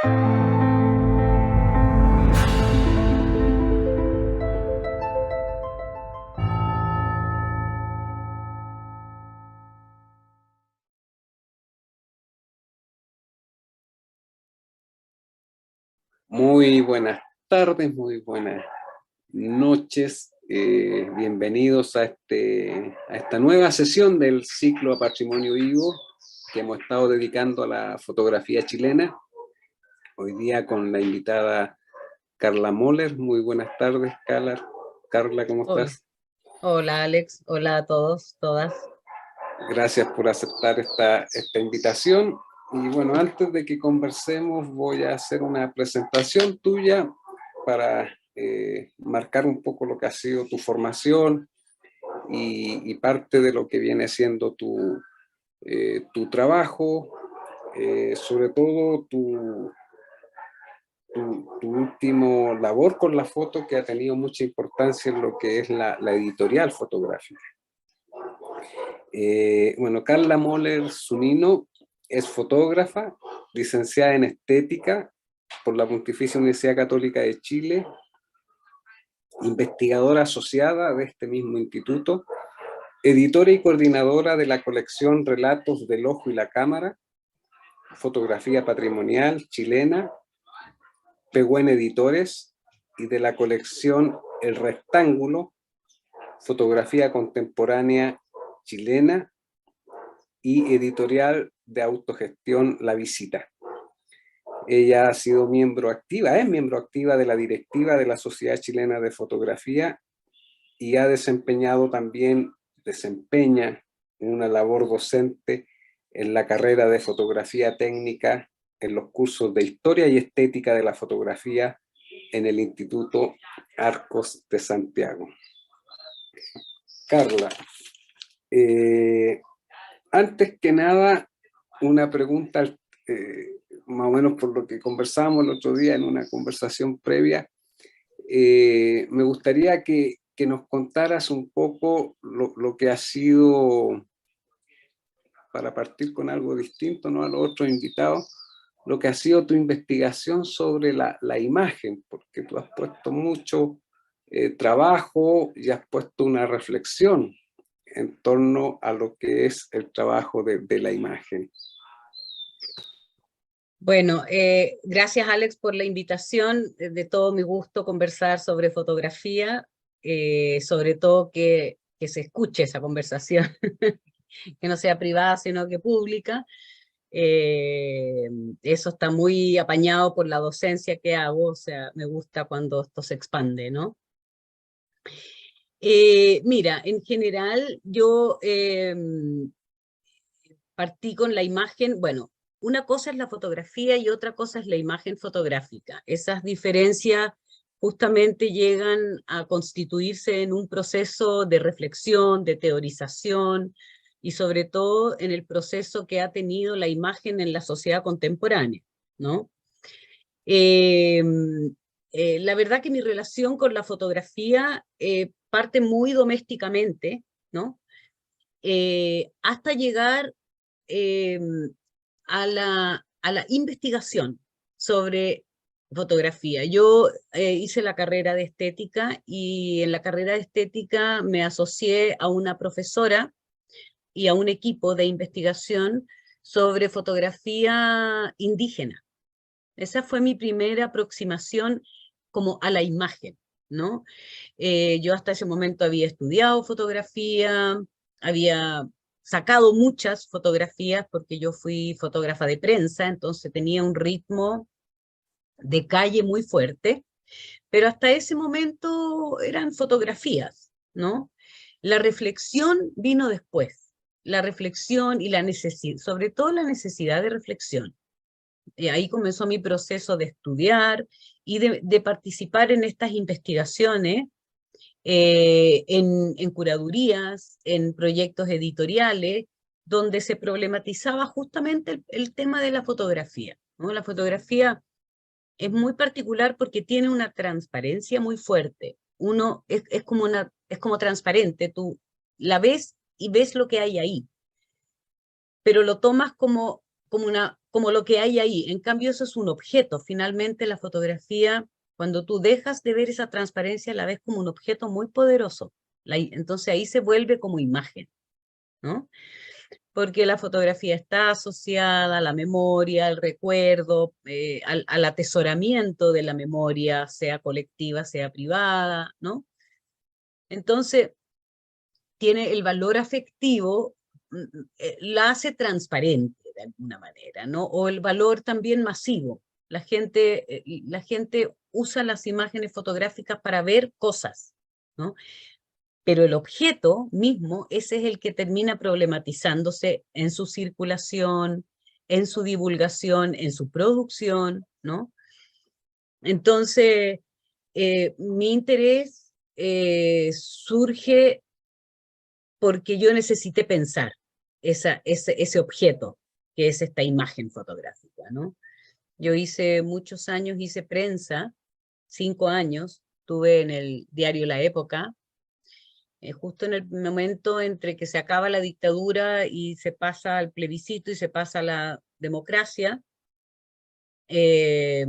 Muy buenas tardes, muy buenas noches. Bienvenidos a esta nueva sesión del ciclo a Patrimonio Vivo que hemos estado dedicando a la fotografía chilena. Hoy día con la invitada Carla Moller. Muy buenas tardes, Carla. Carla, ¿cómo Hola, estás? hola Alex, hola a todos, todas. Gracias por aceptar esta invitación. Y bueno, antes de que conversemos, voy a hacer una presentación tuya para marcar un poco lo que ha sido tu formación y parte de lo que viene siendo tu trabajo, sobre todo tu último labor con la foto, que ha tenido mucha importancia en lo que es la editorial fotográfica. Bueno, Carla Moller Zunino es fotógrafa, licenciada en estética por la Pontificia Universidad Católica de Chile, investigadora asociada de este mismo instituto, editora y coordinadora de la colección Relatos del Ojo y la Cámara, fotografía patrimonial chilena, Pehuen Editores, y de la colección El Rectángulo, fotografía contemporánea chilena, y editorial de autogestión La Visita. Ella ha sido es miembro activa de la directiva de la Sociedad Chilena de Fotografía y ha desempeña una labor docente en la carrera de fotografía técnica en los cursos de Historia y Estética de la Fotografía en el Instituto Arcos de Santiago. Carla, antes que nada, una pregunta, más o menos por lo que conversábamos el otro día en una conversación previa. Me gustaría que nos contaras un poco lo que ha sido, para partir con algo distinto, ¿no?, a los otros invitados, lo que ha sido tu investigación sobre la imagen, porque tú has puesto mucho trabajo y has puesto una reflexión en torno a lo que es el trabajo de la imagen. Bueno, gracias Alex por la invitación, de todo mi gusto conversar sobre fotografía, sobre todo que se escuche esa conversación, que no sea privada sino que pública. Eso está muy apañado por la docencia que hago, o sea, me gusta cuando esto se expande, ¿no? Mira, en general yo partí con la imagen, bueno, una cosa es la fotografía y otra cosa es la imagen fotográfica. Esas diferencias justamente llegan a constituirse en un proceso de reflexión, de teorización y sobre todo en el proceso que ha tenido la imagen en la sociedad contemporánea, ¿no? Eh, la verdad que mi relación con la fotografía parte muy domésticamente, ¿no? Hasta llegar eh, a la investigación sobre fotografía. Yo hice la carrera de estética y en la carrera de estética me asocié a una profesora y a un equipo de investigación sobre fotografía indígena. Esa fue mi primera aproximación como a la imagen, ¿no? Yo hasta ese momento había estudiado fotografía, había sacado muchas fotografías porque yo fui fotógrafa de prensa, entonces tenía un ritmo de calle muy fuerte, pero hasta ese momento eran fotografías, ¿no? La reflexión vino después, la reflexión y la necesidad, sobre todo la necesidad de reflexión. Y ahí comenzó mi proceso de estudiar y de participar en estas investigaciones, en curadurías, en proyectos editoriales, donde se problematizaba justamente el tema de la fotografía, ¿no? La fotografía es muy particular porque tiene una transparencia muy fuerte. Uno es como transparente, tú la ves y ves lo que hay ahí, pero lo tomas como como lo que hay ahí. En cambio, eso es un objeto. Finalmente, la fotografía, cuando tú dejas de ver esa transparencia, la ves como un objeto muy poderoso. Entonces ahí se vuelve como imagen, ¿no? Porque la fotografía está asociada a la memoria, al recuerdo, al atesoramiento de la memoria, sea colectiva, sea privada, ¿no? Entonces, tiene el valor afectivo, la hace transparente de alguna manera, ¿no? O el valor también masivo. La gente usa las imágenes fotográficas para ver cosas, ¿no? Pero el objeto mismo, ese es el que termina problematizándose en su circulación, en su divulgación, en su producción, ¿no? Entonces, mi interés surge porque yo necesité pensar ese objeto que es esta imagen fotográfica, ¿no? Yo hice muchos años, hice prensa, 5 años, estuve en el diario La Época, justo en el momento entre que se acaba la dictadura y se pasa al plebiscito y se pasa a la democracia, eh,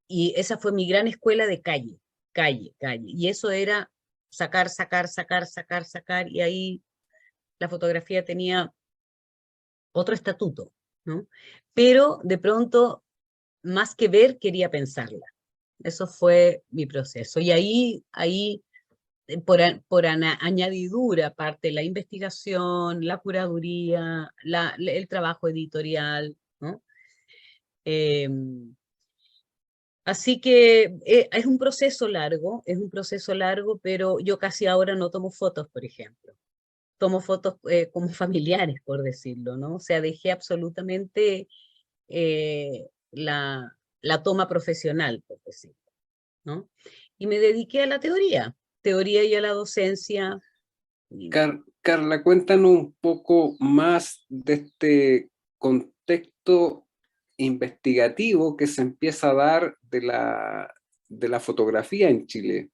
y esa fue mi gran escuela de calle, calle, calle, y eso era sacar, sacar, sacar, sacar, sacar, y ahí la fotografía tenía otro estatuto, ¿no? Pero de pronto, más que ver, quería pensarla. Eso fue mi proceso. Y ahí por añadidura, parte la investigación, la curaduría, el trabajo editorial, ¿no? Así que es un proceso largo, pero yo casi ahora no tomo fotos, por ejemplo. Tomo fotos como familiares, por decirlo, ¿no? O sea, dejé absolutamente la toma profesional, por decirlo, ¿no? Y me dediqué a la teoría y a la docencia. Carla, cuéntanos un poco más de este contexto investigativo que se empieza a dar de la fotografía en Chile,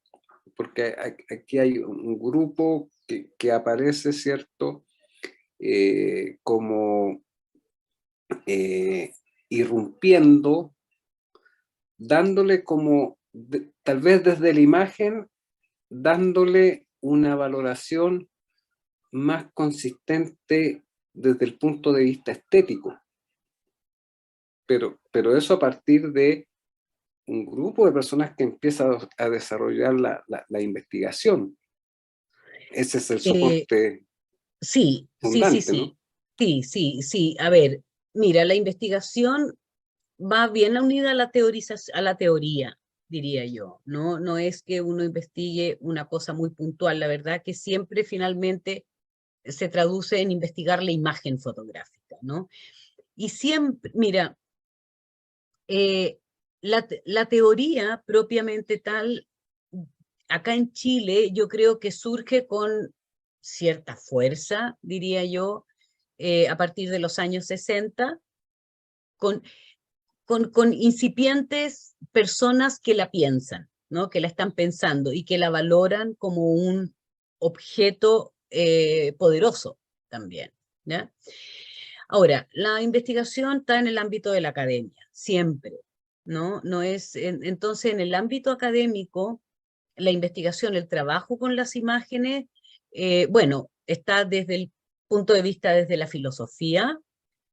porque aquí hay un grupo que aparece, ¿cierto? Como eh, irrumpiendo, dándole como, tal vez desde la imagen, dándole una valoración más consistente desde el punto de vista estético, pero eso a partir de un grupo de personas que empieza a desarrollar la investigación. Ese es el Eh, soporte sí, sí, sí, fundante, sí, ¿no? sí, sí, sí. A ver, mira, la investigación va bien unida a la a la teoría, diría yo. No, no es que uno investigue una cosa muy puntual, la verdad que siempre finalmente se traduce en investigar la imagen fotográfica, ¿no? Y siempre, mira, la teoría propiamente tal, acá en Chile, yo creo que surge con cierta fuerza, diría yo, a partir de los años 60, con, con incipientes personas que la piensan, ¿no? Que la están pensando y que la valoran como un objeto poderoso también, ¿ya? Ahora, la investigación está en el ámbito de la academia, siempre, ¿no? No es, entonces, en el ámbito académico, la investigación, el trabajo con las imágenes, bueno, está desde el punto de vista desde la filosofía,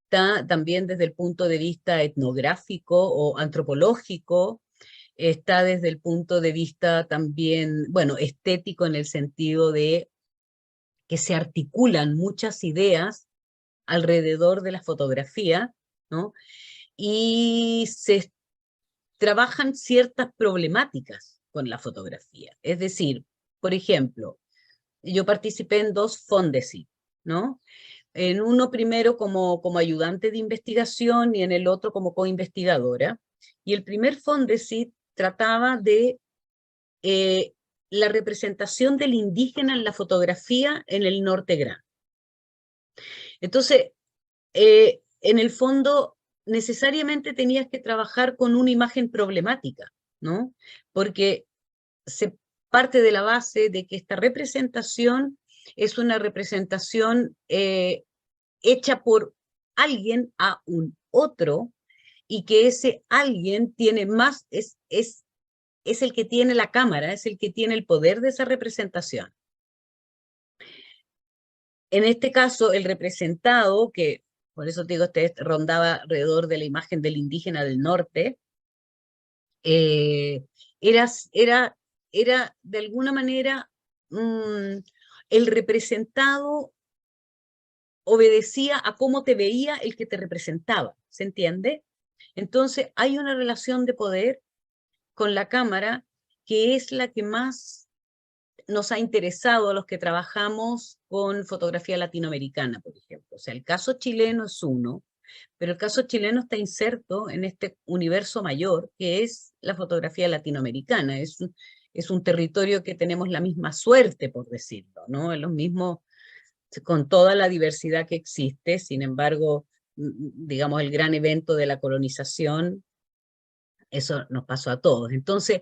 está también desde el punto de vista etnográfico o antropológico, está desde el punto de vista también, bueno, estético en el sentido de que se articulan muchas ideas alrededor de la fotografía, ¿no? Y se trabajan ciertas problemáticas con la fotografía. Es decir, por ejemplo, yo participé en 2 Fondesit, ¿no? En uno primero como ayudante de investigación y en el otro como coinvestigadora. Y el primer Fondesit trataba de eh, la representación del indígena en la fotografía en el Norte Grande. Entonces, en el fondo, necesariamente tenías que trabajar con una imagen problemática, ¿no? Porque se parte de la base de que esta representación es una representación hecha por alguien a un otro, y que ese alguien tiene más, es el que tiene la cámara, es el que tiene el poder de esa representación. En este caso, el representado, que por eso te digo, este rondaba alrededor de la imagen del indígena del norte, eh, era, era, era de alguna manera el representado obedecía a cómo te veía el que te representaba, ¿se entiende? Entonces hay una relación de poder con la cámara que es la que más nos ha interesado a los que trabajamos con fotografía latinoamericana, por ejemplo. O sea, el caso chileno es uno, pero el caso chileno está inserto en este universo mayor que es la fotografía latinoamericana. Es un territorio que tenemos la misma suerte, por decirlo, ¿no? Es lo mismo con toda la diversidad que existe, sin embargo, digamos, el gran evento de la colonización, eso nos pasó a todos. Entonces,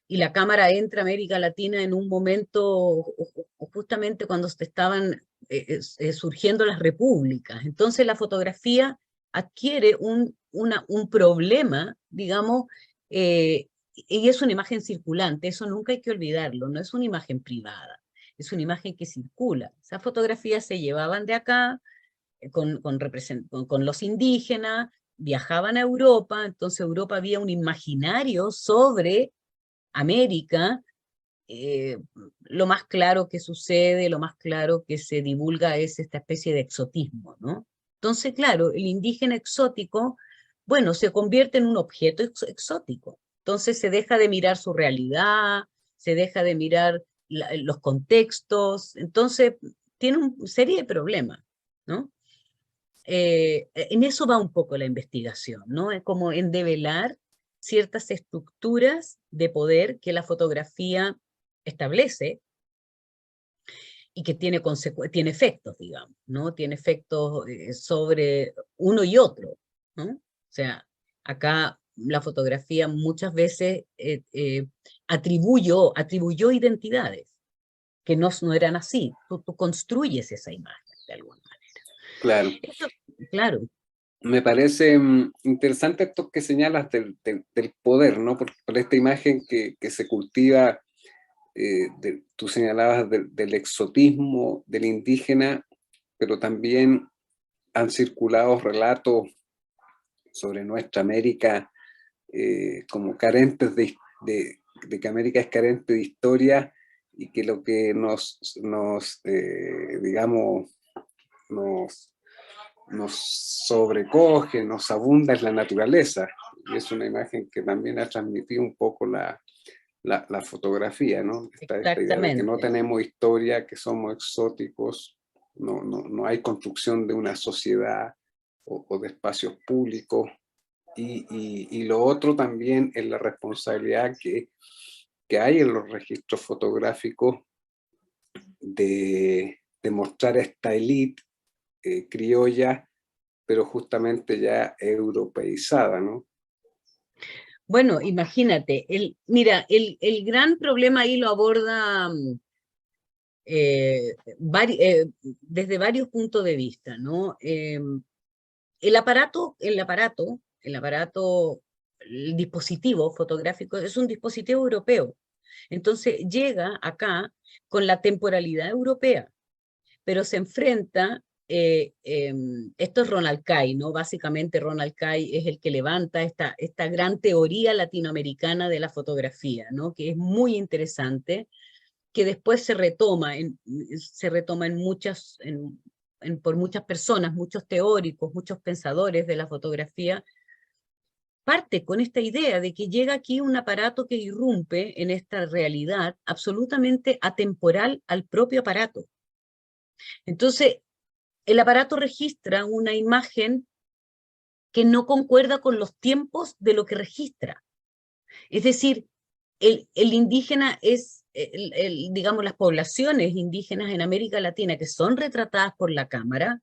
y la Cámara entra a América Latina en un momento justamente cuando se estaban surgiendo las repúblicas. Entonces la fotografía adquiere un problema, digamos, y es una imagen circulante, eso nunca hay que olvidarlo, no es una imagen privada, es una imagen que circula. Esas fotografías se llevaban de acá con los indígenas, viajaban a Europa, entonces Europa había un imaginario sobre América, lo más claro que sucede, lo más claro que se divulga es esta especie de exotismo, ¿no? Entonces, claro, el indígena exótico, bueno, se convierte en un objeto exótico. Entonces se deja de mirar su realidad, se deja de mirar los contextos, entonces tiene una serie de problemas, ¿no? En eso va un poco la investigación, ¿no? Es como en develar ciertas estructuras de poder que la fotografía establece y que tiene efectos, digamos, ¿no? Tiene efectos sobre uno y otro, ¿no? O sea, acá la fotografía muchas veces atribuyó identidades que no eran así. Tú construyes esa imagen de alguna manera. Claro. Eso, claro. Me parece interesante esto que señalas del poder, ¿no? Por esta imagen que se cultiva, tú señalabas del exotismo del indígena, pero también han circulado relatos sobre nuestra América como carentes de que América es carente de historia y que lo que digamos, nos sobrecoge, nos abunda es la naturaleza. Y es una imagen que también ha transmitido un poco la fotografía, ¿no? Esta idea de que no tenemos historia, que somos exóticos, no hay construcción de una sociedad o de espacios públicos. Y lo otro también es la responsabilidad que hay en los registros fotográficos de mostrar esta élite criolla, pero justamente ya europeizada, ¿no? Bueno, imagínate, mira, el gran problema ahí lo aborda desde varios puntos de vista, ¿no? El dispositivo fotográfico es un dispositivo europeo. Entonces llega acá con la temporalidad europea, pero se enfrenta, esto es Ronald Kay, ¿no? Básicamente Ronald Kay es el que levanta esta gran teoría latinoamericana de la fotografía, ¿no? Que es muy interesante, que después se retoma por muchas personas, muchos teóricos, muchos pensadores de la fotografía, parte con esta idea de que llega aquí un aparato que irrumpe en esta realidad absolutamente atemporal al propio aparato. Entonces, el aparato registra una imagen que no concuerda con los tiempos de lo que registra. Es decir, el indígena es, digamos, las poblaciones indígenas en América Latina que son retratadas por la cámara,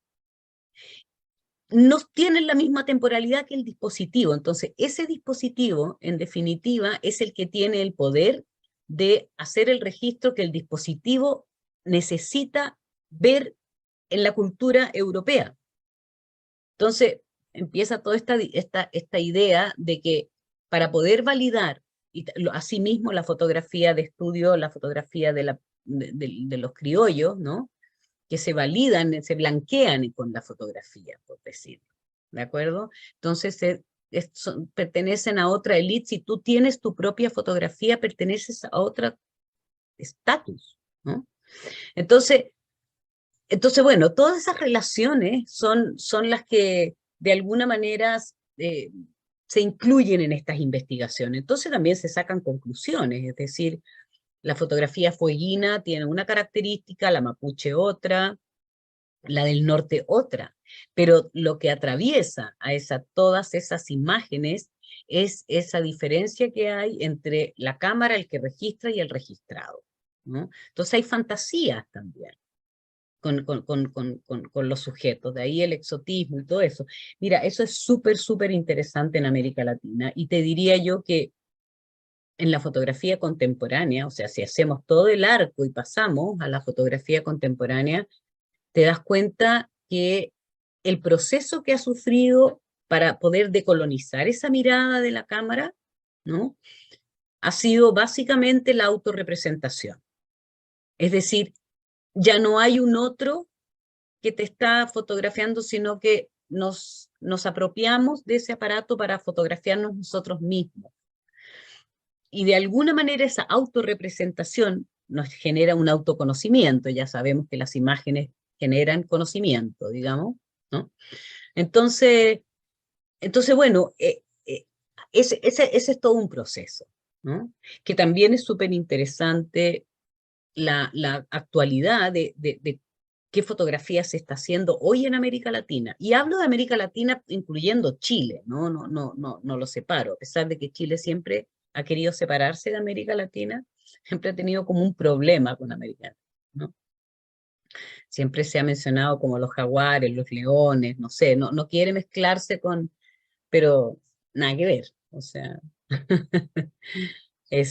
no tienen la misma temporalidad que el dispositivo. Entonces, ese dispositivo, en definitiva, es el que tiene el poder de hacer el registro que el dispositivo necesita ver en la cultura europea. Entonces, empieza toda esta idea de que para poder validar, y asimismo la fotografía de estudio, la fotografía de los criollos, ¿no? Que se validan, se blanquean con la fotografía, por decirlo, ¿de acuerdo? Entonces, pertenecen a otra élite. Si tú tienes tu propia fotografía, perteneces a otro estatus, ¿no? Entonces, bueno, todas esas relaciones son las que de alguna manera se incluyen en estas investigaciones. Entonces también se sacan conclusiones, es decir, la fotografía fueguina tiene una característica, la mapuche otra, la del norte otra, pero lo que atraviesa a todas esas imágenes es esa diferencia que hay entre la cámara, el que registra y el registrado, ¿no? Entonces hay fantasías también con los sujetos, de ahí el exotismo y todo eso. Mira, eso es súper, súper interesante en América Latina, y te diría yo que en la fotografía contemporánea, o sea, si hacemos todo el arco y pasamos a la fotografía contemporánea, te das cuenta que el proceso que ha sufrido para poder decolonizar esa mirada de la cámara, ¿no? Ha sido básicamente la autorrepresentación. Es decir, ya no hay un otro que te está fotografiando, sino que nos apropiamos de ese aparato para fotografiarnos nosotros mismos. Y de alguna manera esa autorrepresentación nos genera un autoconocimiento. Ya sabemos que las imágenes generan conocimiento, digamos, ¿no? Entonces bueno, ese es todo un proceso, ¿no? Que también es súper interesante la actualidad de qué fotografía se está haciendo hoy en América Latina. Y hablo de América Latina incluyendo Chile, no lo separo, a pesar de que Chile siempre ha querido separarse de América Latina, siempre ha tenido como un problema con América Latina, ¿no? Siempre se ha mencionado como los jaguares, los leones, no sé, no quiere mezclarse pero nada que ver, o sea, Y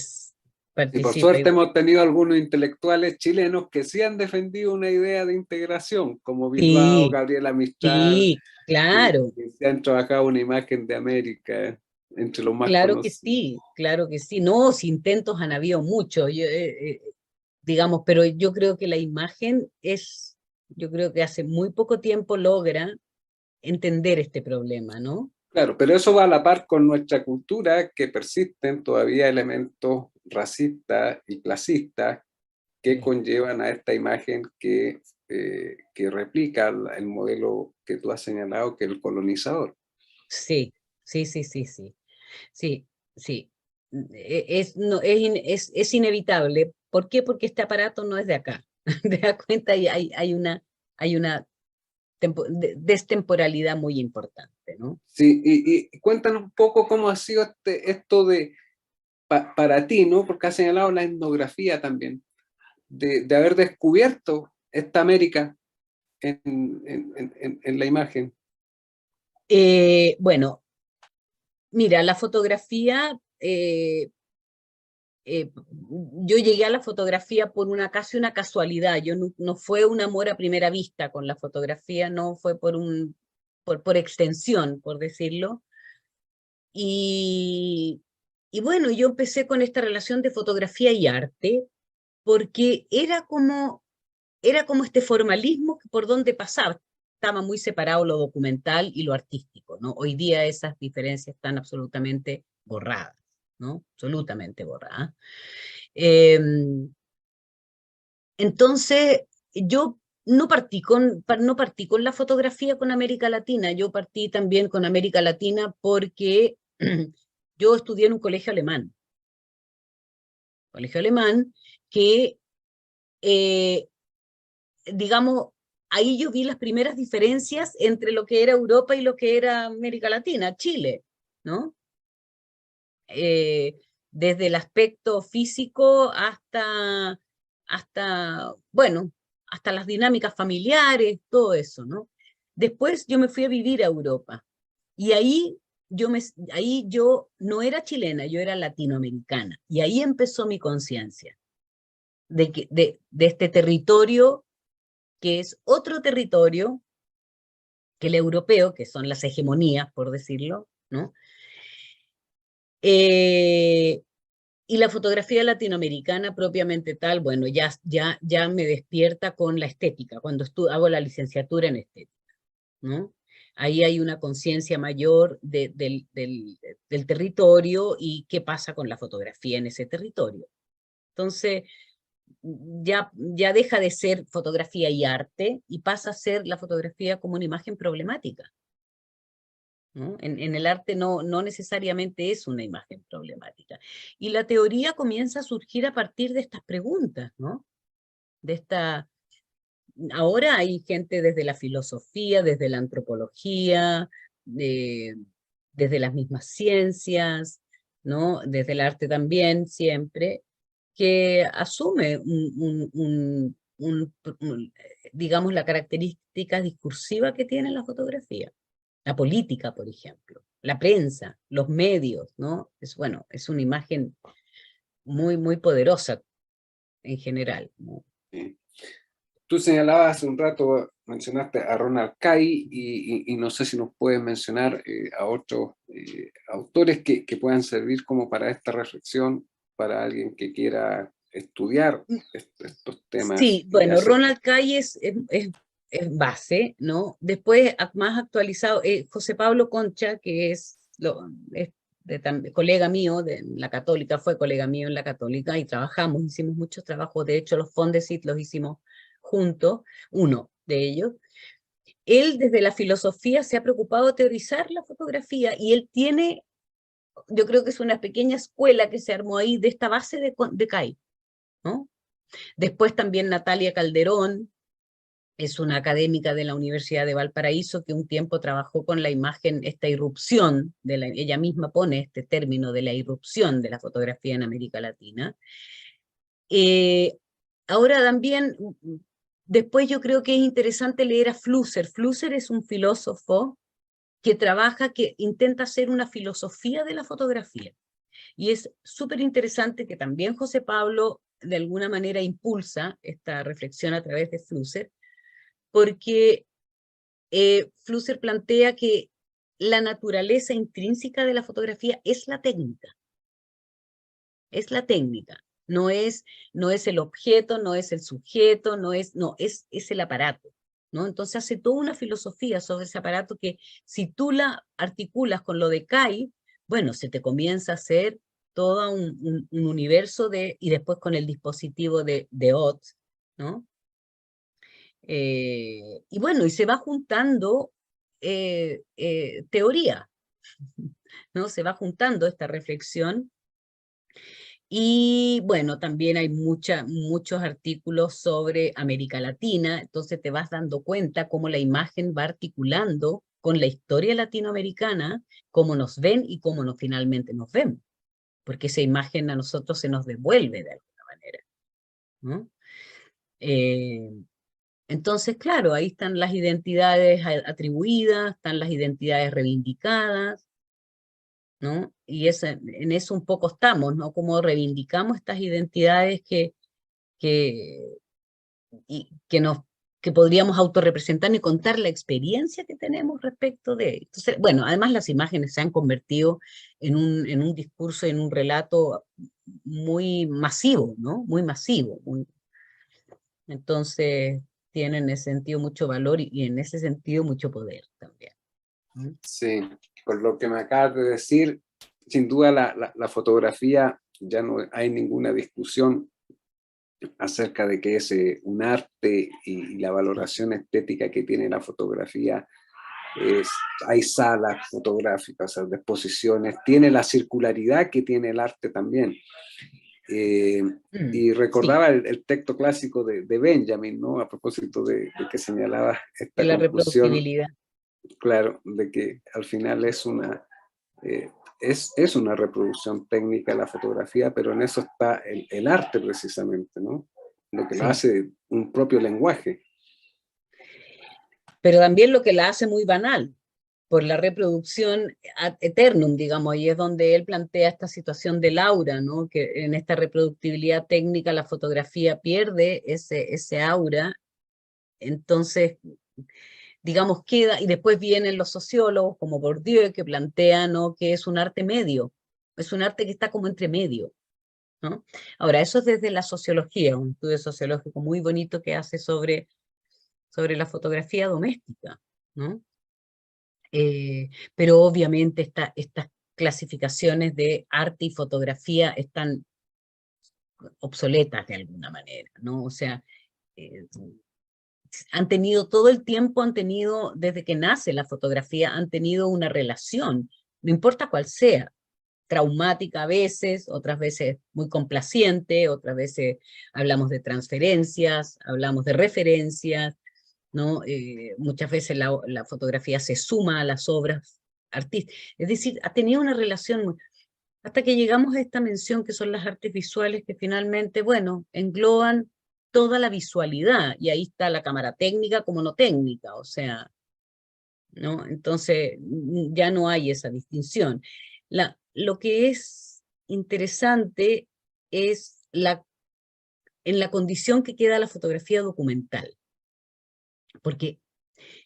por participa suerte igual. hemos tenido algunos intelectuales chilenos que sí han defendido una idea de integración, como Bilbao, Sí, Gabriela Mistral, sí, claro. que se han trabajado una imagen de América entre los más conocidos. Claro que sí. No, si intentos han habido muchos, digamos, pero yo creo que la imagen yo creo que hace muy poco tiempo logra entender este problema, ¿no? Claro, pero eso va a la par con nuestra cultura, que persisten todavía elementos racistas y clasistas que Sí, conllevan a esta imagen que replica el modelo que tú has señalado, que es el colonizador. sí, sí, sí, sí, sí, sí, sí. Es, no, es inevitable. ¿Por qué? Porque este aparato no es de acá. ¿Te das cuenta? Hay una destemporalidad muy importante, ¿no? Sí, y cuéntanos un poco cómo ha sido esto para ti, ¿no? Porque has señalado la etnografía también, de haber descubierto esta América en la imagen. Bueno, mira, la fotografía, yo llegué a la fotografía por casi una casualidad. Yo no fue un amor a primera vista con la fotografía, no fue por extensión, por decirlo. Y, y bueno, yo empecé con esta relación de fotografía y arte, porque era como este formalismo por donde pasaba. Estaba muy separado lo documental y lo artístico, ¿no? Hoy día esas diferencias están absolutamente borradas, ¿no? Absolutamente borradas. Eh, entonces, yo no partí con la fotografía con América Latina, yo partí también con América Latina porque yo estudié en un colegio alemán que, eh, digamos, ahí yo vi las primeras diferencias entre lo que era Europa y lo que era América Latina, Chile, ¿no? Eh, Desde el aspecto físico bueno, hasta las dinámicas familiares, todo eso, ¿no? Después yo me fui a vivir a Europa y ahí yo no era chilena, yo era latinoamericana, y ahí empezó mi conciencia de este territorio que es otro territorio que el europeo, que son las hegemonías, por decirlo, ¿no? Y la fotografía latinoamericana propiamente tal, bueno, ya me despierta con la estética, cuando hago la licenciatura en estética, ¿no? Ahí hay una conciencia mayor del territorio y qué pasa con la fotografía en ese territorio. Entonces, ya deja de ser fotografía y arte y pasa a ser la fotografía como una imagen problemática, ¿no? En el arte no necesariamente es una imagen problemática. Y la teoría comienza a surgir a partir de estas preguntas, ¿no? Ahora hay gente desde la filosofía, desde la antropología, desde las mismas ciencias, ¿no? Desde el arte también, siempre, que asume digamos, la característica discursiva que tiene la fotografía. La política, por ejemplo, la prensa, los medios, ¿no? Bueno, es una imagen muy poderosa en general, ¿no? Sí. Tú señalabas hace un rato, mencionaste a Ronald Kay y no sé si nos puedes mencionar a otros autores que puedan servir como para esta reflexión, para alguien que quiera estudiar estos temas Sí, y bueno, hacer... Ronald Kay es base, ¿no? Después, más actualizado, José Pablo Concha, que es colega mío de la Católica, fue colega mío en la Católica y trabajamos, hicimos muchos trabajos, de hecho los Fondesit los hicimos juntos, uno de ellos. Él desde la filosofía se ha preocupado de teorizar la fotografía y él tiene, yo creo que es una pequeña escuela que se armó ahí de esta base de Kay, ¿no? Después también Natalia Calderón, es una académica de la Universidad de Valparaíso que un tiempo trabajó con la imagen, esta irrupción, ella misma pone este término de la irrupción de la fotografía en América Latina. Eh, Ahora también, después yo creo que es interesante leer a Flusser. Flusser es un filósofo que intenta hacer una filosofía de la fotografía. Y es súper interesante que también José Pablo de alguna manera impulsa esta reflexión a través de Flusser, porque Flusser plantea que la naturaleza intrínseca de la fotografía es la técnica. Es la técnica. No es el objeto, no es el sujeto, es el aparato, ¿no? Entonces hace toda una filosofía sobre ese aparato que si tú la articulas con lo de Kay, bueno, se te comienza a hacer todo un universo y después con el dispositivo de Ott, ¿no? Y bueno, y se va juntando teoría, ¿no? Se va juntando esta reflexión. Y bueno, también hay muchos artículos sobre América Latina, entonces te vas dando cuenta cómo la imagen va articulando con la historia latinoamericana, cómo nos ven y cómo finalmente nos vemos, porque esa imagen a nosotros se nos devuelve de alguna manera, ¿no? Eh, entonces, claro, ahí están las identidades atribuidas, están las identidades reivindicadas, ¿no? Y en eso un poco estamos, ¿no? Como reivindicamos estas identidades que, que que podríamos autorrepresentar y contar la experiencia que tenemos respecto de. Entonces, bueno, además las imágenes se han convertido en un discurso, en un relato muy masivo, ¿no? Muy masivo. Entonces, tienen en ese sentido mucho valor y en ese sentido mucho poder también. ¿Mm? Sí, por lo que me acabas de decir, sin duda la fotografía, ya no hay ninguna discusión acerca de que es un arte y la valoración estética que tiene la fotografía. Hay salas fotográficas, hay exposiciones, tiene la circularidad que tiene el arte también. Y Sí, recordaba el texto clásico de Benjamin, ¿no? A propósito de que señalaba de esta la conclusión, reproductibilidad. claro, de que al final eh, es una reproducción técnica la fotografía, pero en eso está el arte precisamente, ¿no? Lo que la Sí. hace un propio lenguaje. Pero también lo que la hace muy banal, por la reproducción ad eternum, digamos, y es donde él plantea esta situación del aura, ¿no? Que en esta reproductibilidad técnica la fotografía pierde ese aura, entonces digamos, queda, y después vienen los sociólogos como Bourdieu, que plantean, ¿no?, que es un arte medio, es un arte que está como entre medio, ¿no? Ahora, eso es desde la sociología, un estudio sociológico muy bonito que hace sobre la fotografía doméstica, ¿no? Pero obviamente estas clasificaciones de arte y fotografía están obsoletas de alguna manera, ¿no? O sea, eh, han tenido todo el tiempo, han tenido, desde que nace la fotografía, han tenido una relación, no importa cuál sea, traumática a veces, otras veces muy complaciente, otras veces hablamos de transferencias, hablamos de referencias, ¿no? Muchas veces la fotografía se suma a las obras artísticas. Es decir, ha tenido una relación, hasta que llegamos a esta mención que son las artes visuales, que finalmente, bueno, engloban toda la visualidad, y ahí está la cámara técnica como no técnica, o sea, ¿no? Entonces, ya no hay esa distinción. Lo que es interesante es en la condición que queda la fotografía documental, porque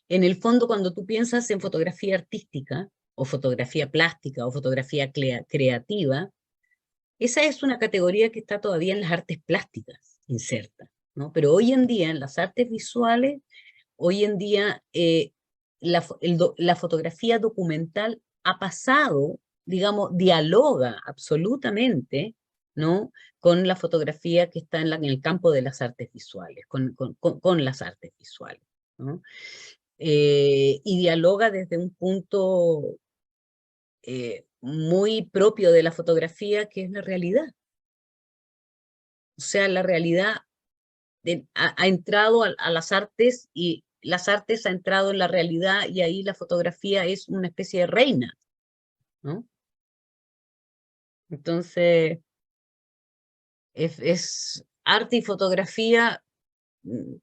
en el fondo cuando tú piensas en fotografía artística, o fotografía plástica, o fotografía creativa, esa es una categoría que está todavía en las artes plásticas, inserta, ¿no? Pero hoy en día, en las artes visuales, hoy en día la fotografía documental ha pasado, digamos, dialoga absolutamente, ¿no?, con la fotografía que está en el campo de las artes visuales, con las artes visuales, ¿no? Y dialoga desde un punto muy propio de la fotografía, que es la realidad. O sea, la realidad ha entrado a las artes, y las artes ha entrado en la realidad, y ahí la fotografía es una especie de reina, ¿no? Entonces, es arte y fotografía, mm,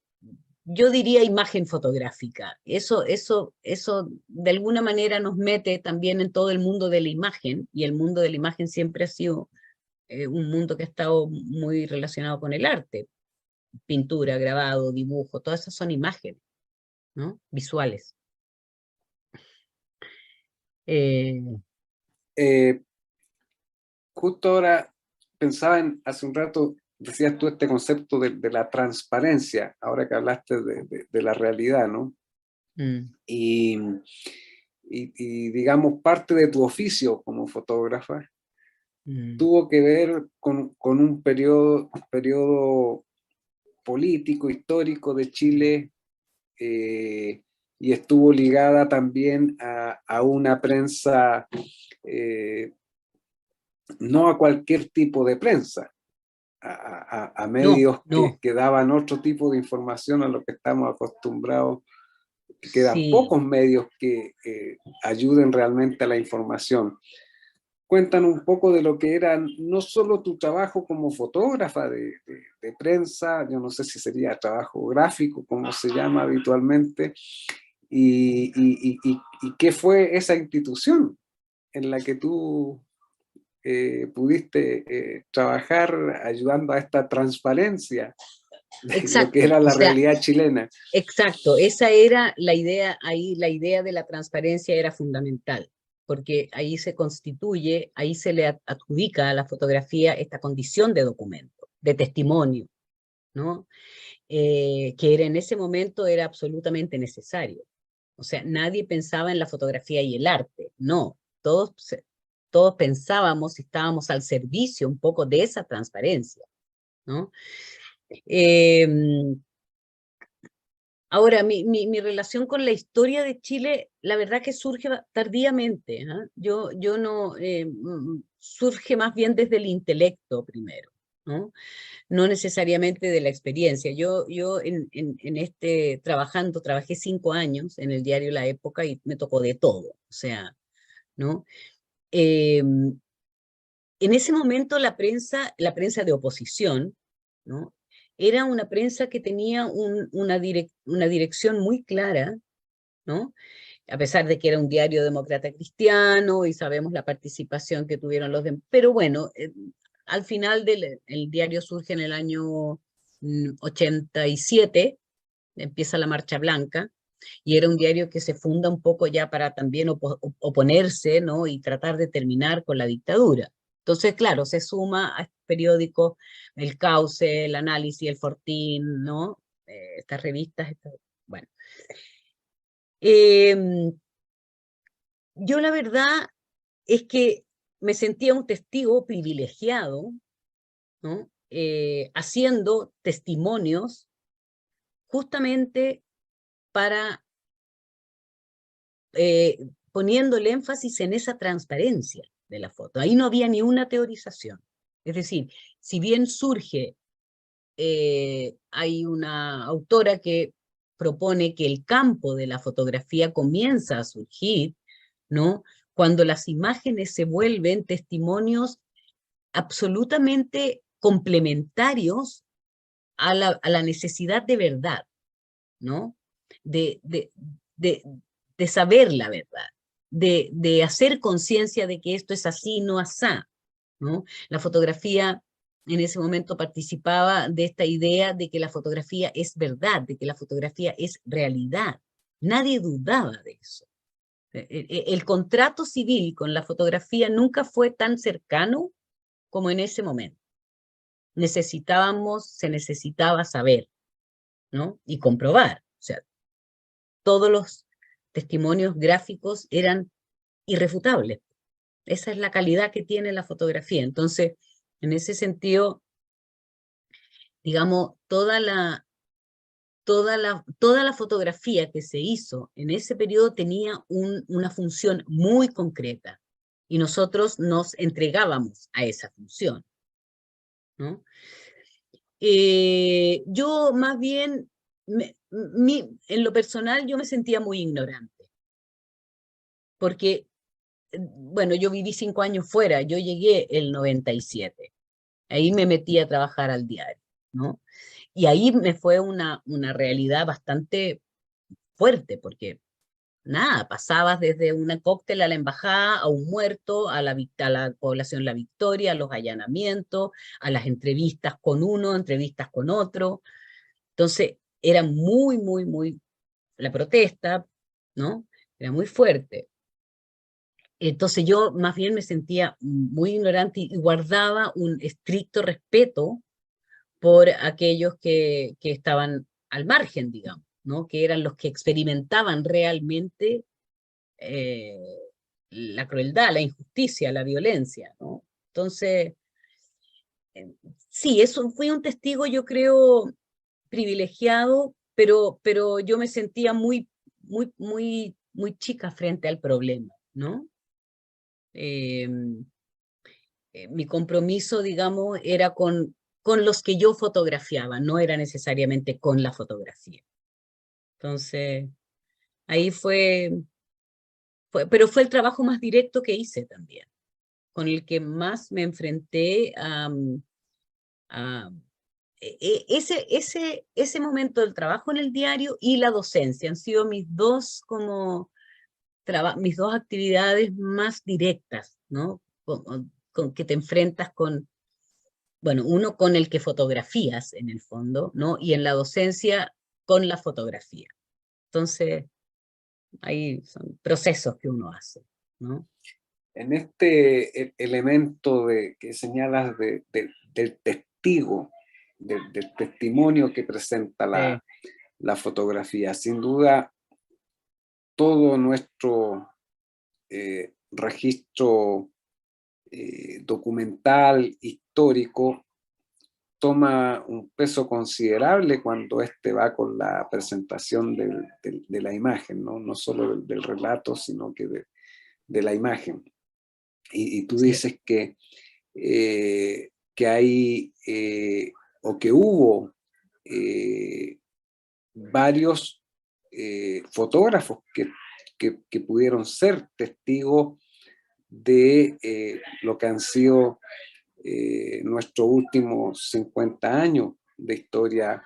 yo diría imagen fotográfica. Eso de alguna manera nos mete también en todo el mundo de la imagen, y el mundo de la imagen siempre ha sido un mundo que ha estado muy relacionado con el arte. Pintura, grabado, dibujo, todas esas son imágenes, ¿no?, visuales. Eh, Eh, Justo ahora pensaba hace un rato, decías tú este concepto de la transparencia, ahora que hablaste de la realidad, ¿no? mm, Y, y digamos, parte de tu oficio como fotógrafa mm, tuvo que ver con un periodo político, histórico de Chile, y estuvo ligada también a una prensa, eh, no a cualquier tipo de prensa, a no, medios no, que daban otro tipo de información a lo que estamos acostumbrados. Quedan sí, pocos medios que ayuden realmente a la información. Cuentan un poco de lo que era no solo tu trabajo como fotógrafa de prensa, yo no sé si sería trabajo gráfico, como se llama habitualmente, y qué fue esa institución en la que tú pudiste trabajar ayudando a esta transparencia de lo que exacto, era o la sea, realidad chilena. exacto, esa era la idea, ahí la idea de la transparencia era fundamental, porque ahí se constituye, ahí se le adjudica a la fotografía esta condición de documento, de testimonio, ¿no? Que era en ese momento era absolutamente necesario. O sea, nadie pensaba en la fotografía y el arte, no, todos pensábamos y estábamos al servicio un poco de esa transparencia, ¿no? Eh, Ahora, mi relación con la historia de Chile, la verdad que surge tardíamente, ¿ah? Yo no, surge más bien desde el intelecto primero, ¿no? No necesariamente de la experiencia. Yo trabajé 5 años en el diario La Época, y me tocó de todo, o sea, ¿no? Eh, en ese momento la prensa de oposición, ¿no?, era una prensa que tenía una dirección muy clara, ¿no? A pesar de que era un diario demócrata cristiano, y sabemos la participación que tuvieron los demás. Pero bueno, al final el diario surge en el año 87, empieza la Marcha Blanca, Y era un diario que se funda un poco ya para también oponerse, ¿no? Y tratar de terminar con la dictadura. Entonces, claro, se suma a este periódico El Cauce, El Análisis, El Fortín, ¿no? Estas revistas, bueno. Yo la verdad es que me sentía un testigo privilegiado, ¿no? Haciendo testimonios justamente para poniendo el énfasis en esa transparencia de la foto. Ahí no había ni una teorización. Es decir, si bien surge, hay una autora que propone que el campo de la fotografía comienza a surgir, ¿no? Cuando las imágenes se vuelven testimonios absolutamente complementarios a la necesidad de verdad, ¿no? De, de, de, de saber la verdad, de hacer conciencia de que esto es así, no asá, ¿no? La fotografía en ese momento participaba de esta idea de que la fotografía es verdad, de que la fotografía es realidad. Nadie dudaba de eso. El contrato civil con la fotografía nunca fue tan cercano como en ese momento. Se necesitaba saber, ¿no? Y comprobar. O sea, todos los testimonios gráficos eran irrefutables. Esa es la calidad que tiene la fotografía. Entonces, en ese sentido, digamos, toda la fotografía que se hizo en ese periodo tenía una función muy concreta y nosotros nos entregábamos a esa función, ¿no? Yo más bien, en lo personal, yo me sentía muy ignorante, porque, bueno, yo viví 5 años fuera, yo llegué el 97, ahí me metí a trabajar al diario, ¿no? Y ahí me fue una realidad bastante fuerte, porque nada, pasabas desde un cóctel a la embajada, a un muerto, a la población La Victoria, a los allanamientos, a las entrevistas con uno, entrevistas con otro. Entonces, era muy, la protesta, ¿no? Era muy fuerte. Entonces yo más bien me sentía muy ignorante y guardaba un estricto respeto por aquellos que estaban al margen, digamos, ¿no? Que eran los que experimentaban realmente eh, la crueldad, la injusticia, la violencia, ¿no? Entonces, sí, eso fui un testigo, yo creo, privilegiado, pero yo me sentía muy chica frente al problema, ¿no? Eh, Mi compromiso, digamos, era con los que yo fotografiaba, no era necesariamente con la fotografía. Entonces, ahí pero fue el trabajo más directo que hice también, con el que más me enfrenté a ese momento del trabajo en el diario y la docencia. Han sido mis dos actividades más directas, ¿no? Con que te enfrentas con, bueno, uno con el que fotografías en el fondo, ¿no? Y en la docencia con la fotografía. Entonces, ahí son procesos que uno hace, ¿no? En este elemento que señalas del testigo, del testimonio que presenta la fotografía, sin duda todo nuestro registro documental, histórico, toma un peso considerable cuando este va con la presentación de la imagen, ¿no? No solo del relato, sino que de la imagen. Y tú Sí. dices que hay o que hubo varios fotógrafos que pudieron ser testigos de lo que han sido nuestros últimos 50 años de historia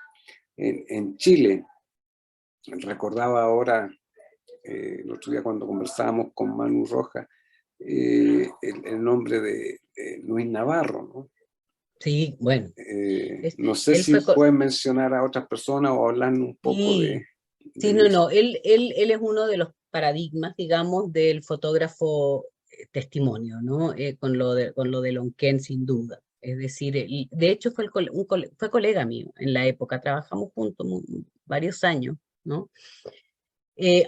en Chile. Recordaba ahora, el otro día cuando conversábamos con Manu Rojas, el nombre de Luis Navarro, ¿no? Sí, bueno. No sé Él si fue, pueden mencionar a otras personas o hablar un poco sí, Sí, no, no, él es uno de los paradigmas, digamos, del fotógrafo testimonio, ¿no? Con lo de Lonquén, sin duda. Es decir, de hecho fue, fue colega mío en la época, trabajamos juntos varios años, ¿no?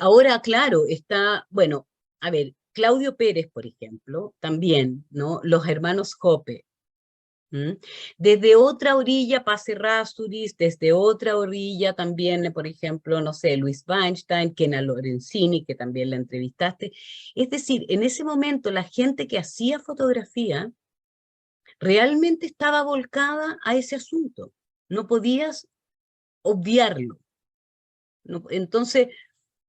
Ahora, claro, está, bueno, a ver, Claudio Pérez, por ejemplo, también, ¿no? Los hermanos Jope. ¿Mm? Desde otra orilla, Paz Errázuriz, desde otra orilla también, por ejemplo, no sé, Luis Weinstein, Kena Lorenzini, que también la entrevistaste. Es decir, en ese momento la gente que hacía fotografía realmente estaba volcada a ese asunto. No podías obviarlo. Entonces,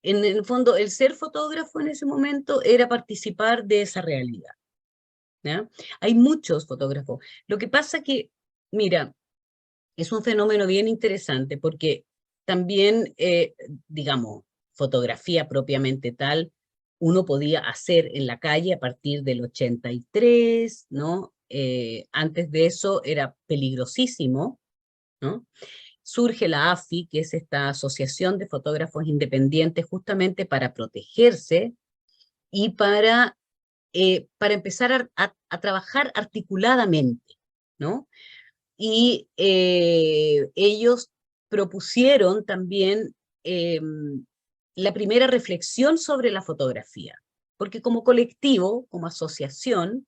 en el fondo, el ser fotógrafo en ese momento era participar de esa realidad. ¿Ya? Hay muchos fotógrafos. Lo que pasa que, mira, es un fenómeno bien interesante porque también, digamos, fotografía propiamente tal, uno podía hacer en la calle a partir del 83, ¿no? Antes de eso era peligrosísimo, ¿no? Surge la AFI, que es esta Asociación de Fotógrafos Independientes, justamente para protegerse y para empezar a trabajar articuladamente, ¿no? Y ellos propusieron también la primera reflexión sobre la fotografía, porque como colectivo, como asociación,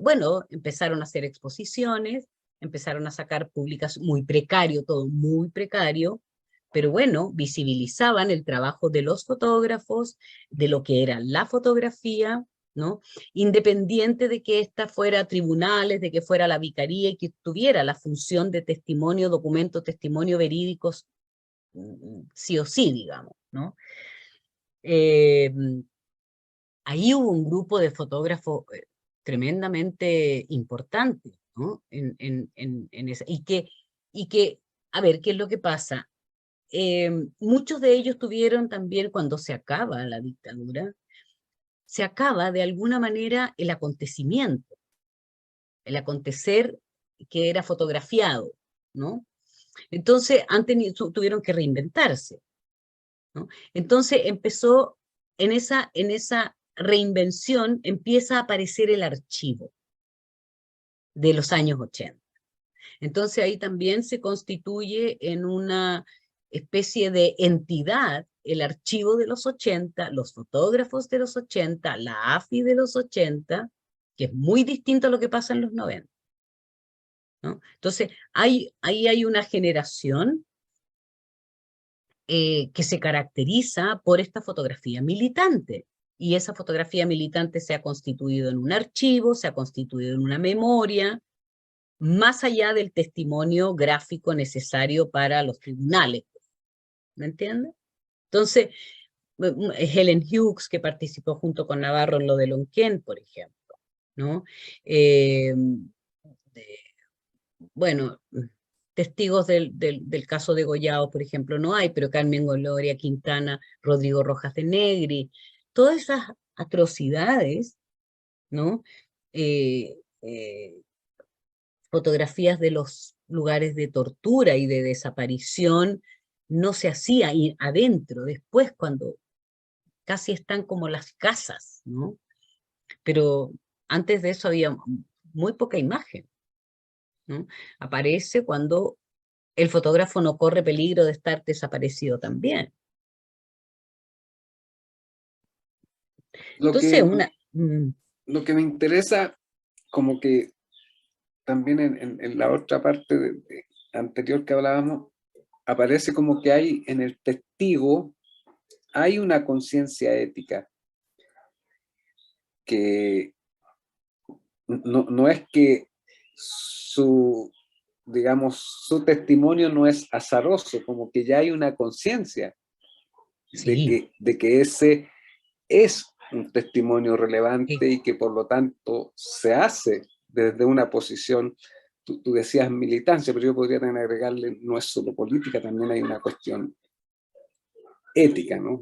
bueno, empezaron a hacer exposiciones, empezaron a sacar publicaciones, muy precario, todo muy precario, pero bueno, visibilizaban el trabajo de los fotógrafos, de lo que era la fotografía, ¿no? Independiente de que ésta fuera a tribunales, de que fuera la vicaría y que tuviera la función de testimonio, documento, testimonio verídicos, sí o sí, digamos, ¿no? Eh, Ahí hubo un grupo de fotógrafos tremendamente importante, ¿no? Y que, a ver, ¿qué es lo que pasa? Muchos de ellos tuvieron también, cuando se acaba la dictadura, se acaba de alguna manera el acontecimiento, el acontecer que era fotografiado, ¿no? Entonces, tuvieron que reinventarse, ¿no? Entonces empezó, en esa reinvención, empieza a aparecer el archivo de los años 80. Entonces ahí también se constituye en una especie de entidad el archivo de los 80, los fotógrafos de los 80, la AFI de los 80, que es muy distinto a lo que pasa en los 90, ¿no? Entonces, ahí hay una generación que se caracteriza por esta fotografía militante. Y esa fotografía militante se ha constituido en un archivo, se ha constituido en una memoria, más allá del testimonio gráfico necesario para los tribunales. ¿Me entiendes? Entonces, Helen Hughes, que participó junto con Navarro en lo de Lonquén, por ejemplo, ¿no? Eh, bueno, testigos del caso de Goyao, por ejemplo, no hay, pero Carmen Gloria Quintana, Rodrigo Rojas de Negri, todas esas atrocidades, ¿no? Eh, eh, Fotografías de los lugares de tortura y de desaparición no se hacía y adentro, después cuando casi están como las casas, ¿no? Pero antes de eso había muy poca imagen, ¿no? Aparece cuando el fotógrafo no corre peligro de estar desaparecido también. Lo Entonces, que, lo que me interesa, como que también en la otra parte anterior que hablábamos, aparece como que hay en el testigo, hay una conciencia ética que no es que su, digamos, su testimonio no es azaroso, como que ya hay una conciencia sí, de que ese es un testimonio sí. relevante y que por lo tanto se hace desde una posición, tú decías militancia, pero yo podría también agregarle, no es solo política, también hay una cuestión ética, ¿no?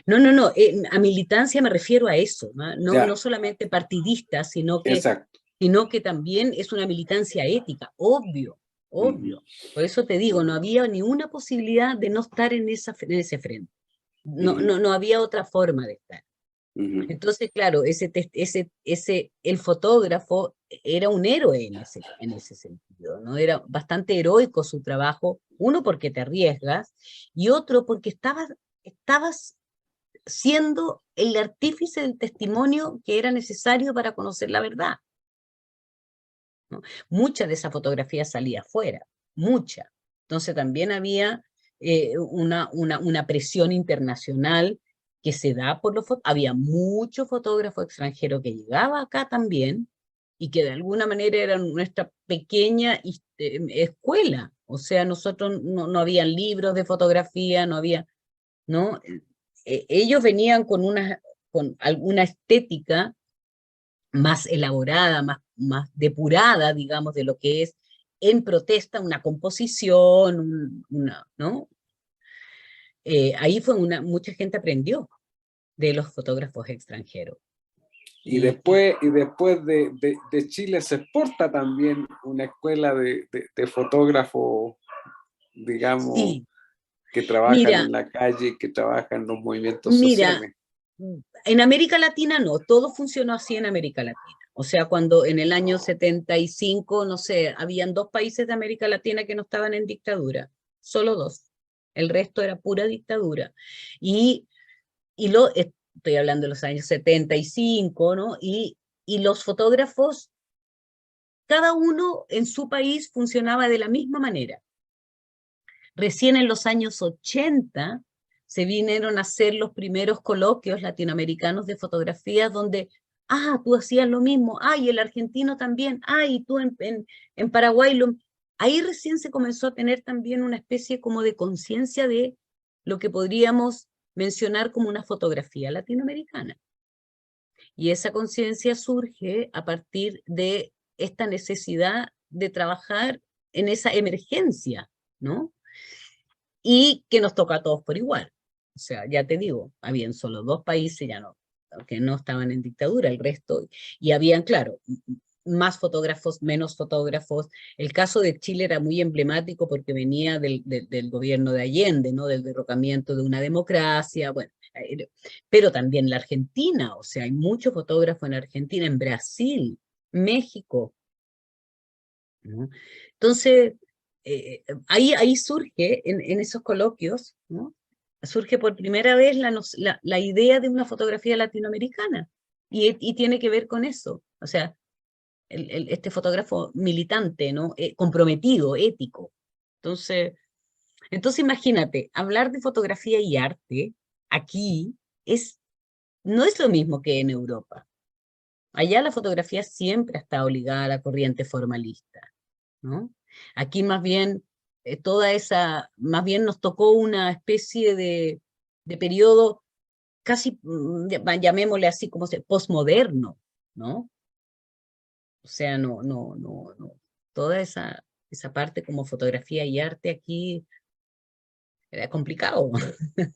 No, no, no, a militancia me refiero a eso, ¿no? No, no Ya, solamente partidista, exacto. sino que también es una militancia ética, obvio. obvio. Por eso te digo, no había ni una posibilidad de no estar en ese frente. No había otra forma de estar. Entonces, claro, el fotógrafo era un héroe en ese sentido, ¿no? Era bastante heroico su trabajo, uno porque te arriesgas, y otro porque estabas siendo el artífice del testimonio que era necesario para conocer la verdad, ¿no? Mucha de esa fotografía salía afuera, mucha. Entonces también había una presión internacional que se da por había mucho fotógrafo extranjero que llegaba acá también y que de alguna manera era nuestra pequeña escuela. O sea, nosotros no habían libros de fotografía, no había, ¿no? Ellos venían con alguna estética más elaborada, más depurada, digamos, de lo que es en protesta una composición, ¿no? Ahí mucha gente aprendió de los fotógrafos extranjeros. Y después de Chile se exporta también una escuela de fotógrafos, digamos, sí, que trabajan mira, en la calle, que trabajan en los movimientos mira, sociales. en América Latina no, todo funcionó así en América Latina. O sea, cuando en el año 75, no sé, habían 2 países de América Latina que no estaban en dictadura, solo 2. El resto era pura dictadura. Y estoy hablando de los años 75, ¿no? Y los fotógrafos, cada uno en su país funcionaba de la misma manera. Recién en los años 80 se vinieron a hacer los primeros coloquios latinoamericanos de fotografía donde, tú hacías lo mismo, y el argentino también, y tú en Paraguay. Ahí recién se comenzó a tener también una especie como de conciencia de lo que podríamos mencionar como una fotografía latinoamericana. Y esa conciencia surge a partir de esta necesidad de trabajar en esa emergencia, ¿no? Y que nos toca a todos por igual. O sea, ya te digo, habían solo 2 países, ya no, que no estaban en dictadura, el resto, y habían, claro, más fotógrafos, menos fotógrafos. El caso de Chile era muy emblemático porque venía del gobierno de Allende, ¿no? Del derrocamiento de una democracia, bueno, pero también la Argentina, o sea, hay muchos fotógrafos en Argentina, en Brasil, México, ¿no? Entonces, ahí surge, en esos coloquios, ¿no? Surge por primera vez la idea de una fotografía latinoamericana, y tiene que ver con eso, o sea, este fotógrafo militante, ¿no? Comprometido, ético. Entonces imagínate, hablar de fotografía y arte aquí no es lo mismo que en Europa. Allá la fotografía siempre ha estado ligada a la corriente formalista, ¿no? Aquí más bien, más bien nos tocó una especie de periodo casi, llamémosle así como postmoderno, ¿no? O sea, no. Toda esa parte como fotografía y arte aquí era complicado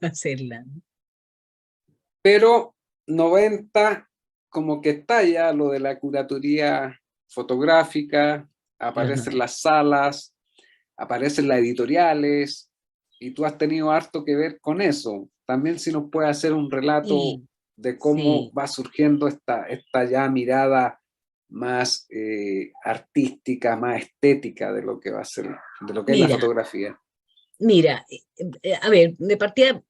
hacerla, ¿no? Pero 90 como que está ya lo de la curatoría fotográfica, Ajá. aparecen las salas, aparecen las editoriales, y tú has tenido harto que ver con eso. También si nos puede hacer un relato Sí, de cómo sí. va surgiendo esta ya mirada más artística, más estética de lo que va a ser, de lo que es la Mira, fotografía. mira, a ver, de partida,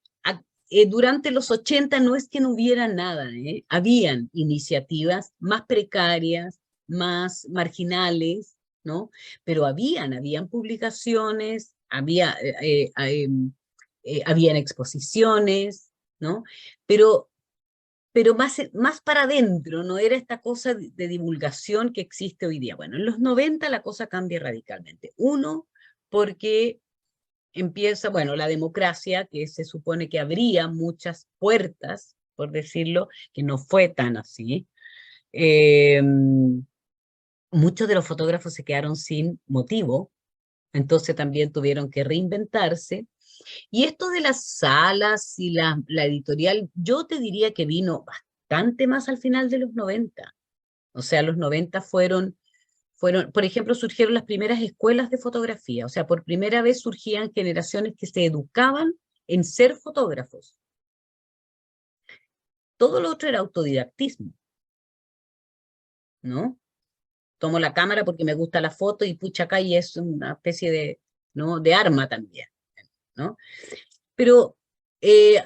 durante los 80 no es que no hubiera nada, ¿eh? Habían iniciativas más precarias, más marginales, ¿no? Pero habían publicaciones, habían exposiciones, ¿no? Pero, pero más para adentro, no era esta cosa de divulgación que existe hoy día. Bueno, en los 90 la cosa cambia radicalmente. Uno, porque empieza, bueno, la democracia, que se supone que abría muchas puertas, por decirlo, que no fue tan así. Eh, Muchos de los fotógrafos se quedaron sin motivo, entonces también tuvieron que reinventarse. Y esto de las salas y la editorial, yo te diría que vino bastante más al final de los 90. O sea, los 90 fueron Por ejemplo, surgieron las primeras escuelas de fotografía, o sea, por primera vez surgían generaciones que se educaban en ser fotógrafos. Todo lo otro era autodidactismo, ¿no? Tomo la cámara porque me gusta la foto y pucha acá y es una especie de, ¿no?, de arma también, ¿no? Pero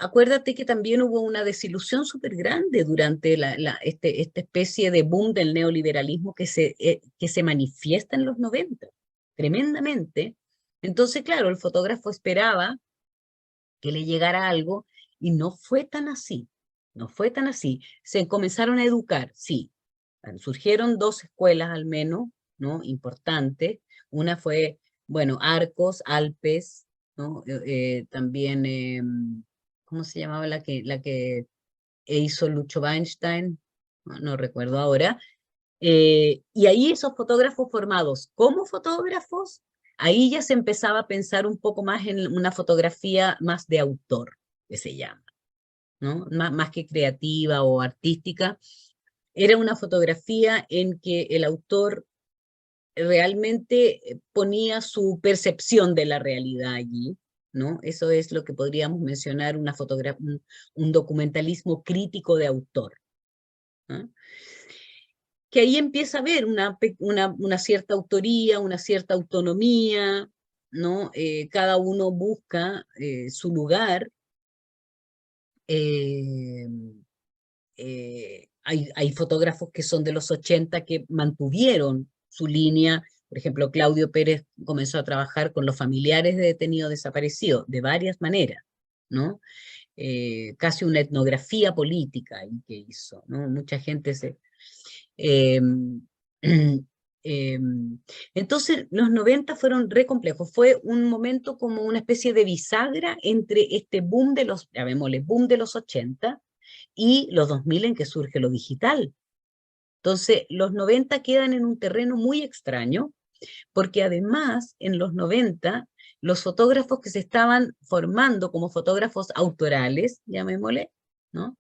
acuérdate que también hubo una desilusión súper grande durante esta especie de boom del neoliberalismo que se manifiesta en los 90, tremendamente. Entonces, claro, el fotógrafo esperaba que le llegara algo y no fue tan así, no fue tan así. Se comenzaron a educar, sí. Surgieron dos escuelas al menos, ¿no?, importantes. Una fue, bueno, Arcos, Alpes, ¿no? También, ¿cómo se llamaba la que hizo Lucho Weinstein? No recuerdo ahora. Y ahí esos fotógrafos formados como fotógrafos, ahí ya se empezaba a pensar un poco más en una fotografía más de autor, que se llama, ¿no? Más que creativa o artística. Era una fotografía en que el autor realmente ponía su percepción de la realidad allí, ¿no? Eso es lo que podríamos mencionar un documentalismo crítico de autor, ¿no? Que ahí empieza a haber una cierta autoría, una cierta autonomía, ¿no? Cada uno busca su lugar. eh, hay fotógrafos que son de los 80 que mantuvieron su línea. Por ejemplo, Claudio Pérez comenzó a trabajar con los familiares de detenidos desaparecidos de varias maneras, ¿no? Casi una etnografía política que hizo, ¿no? Mucha gente se... Eh, eh, entonces, los 90 fueron re complejos. Fue un momento como una especie de bisagra entre este boom de los, llamémosle, boom de los 80 y los 2000 en que surge lo digital. Entonces, los 90 quedan en un terreno muy extraño, porque además, en los 90, los fotógrafos que se estaban formando como fotógrafos autorales, llamémosle, ¿no?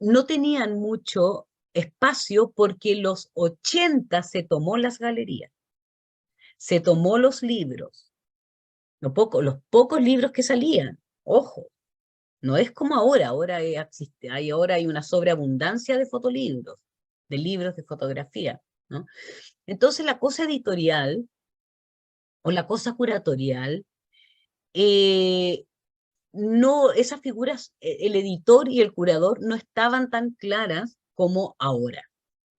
No tenían mucho espacio porque los 80 se tomó las galerías, se tomó los libros, los pocos libros que salían, ojo. No es como ahora, ahora hay una sobreabundancia de fotolibros, de libros de fotografía, ¿no? Entonces la cosa editorial o la cosa curatorial, eh, no, esas figuras, el editor y el curador no estaban tan claras como ahora.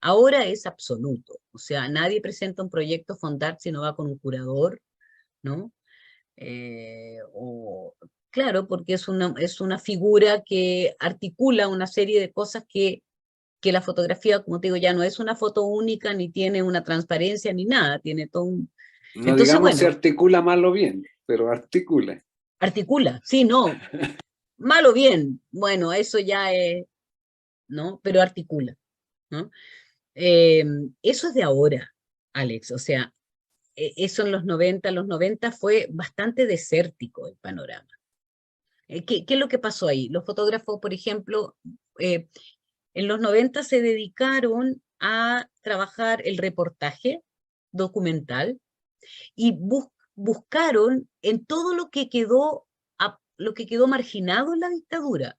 Ahora es absoluto, o sea, nadie presenta un proyecto Fondart si no va con un curador, ¿no? Claro, porque es una figura que articula una serie de cosas que la fotografía, como te digo, ya no es una foto única, ni tiene una transparencia, ni nada, tiene todo un... No Entonces, digamos si bueno, articula mal o bien, pero articula. articula, sí, no, mal o bien, bueno, eso ya es, ¿no? Pero articula, ¿no? Eh, Eso es de ahora, Alex, o sea, eso en los 90 fue bastante desértico el panorama. ¿Qué es lo que pasó ahí? Los fotógrafos, por ejemplo, eh, en los 90 se dedicaron a trabajar el reportaje documental y buscaron en todo lo que quedó marginado en la dictadura.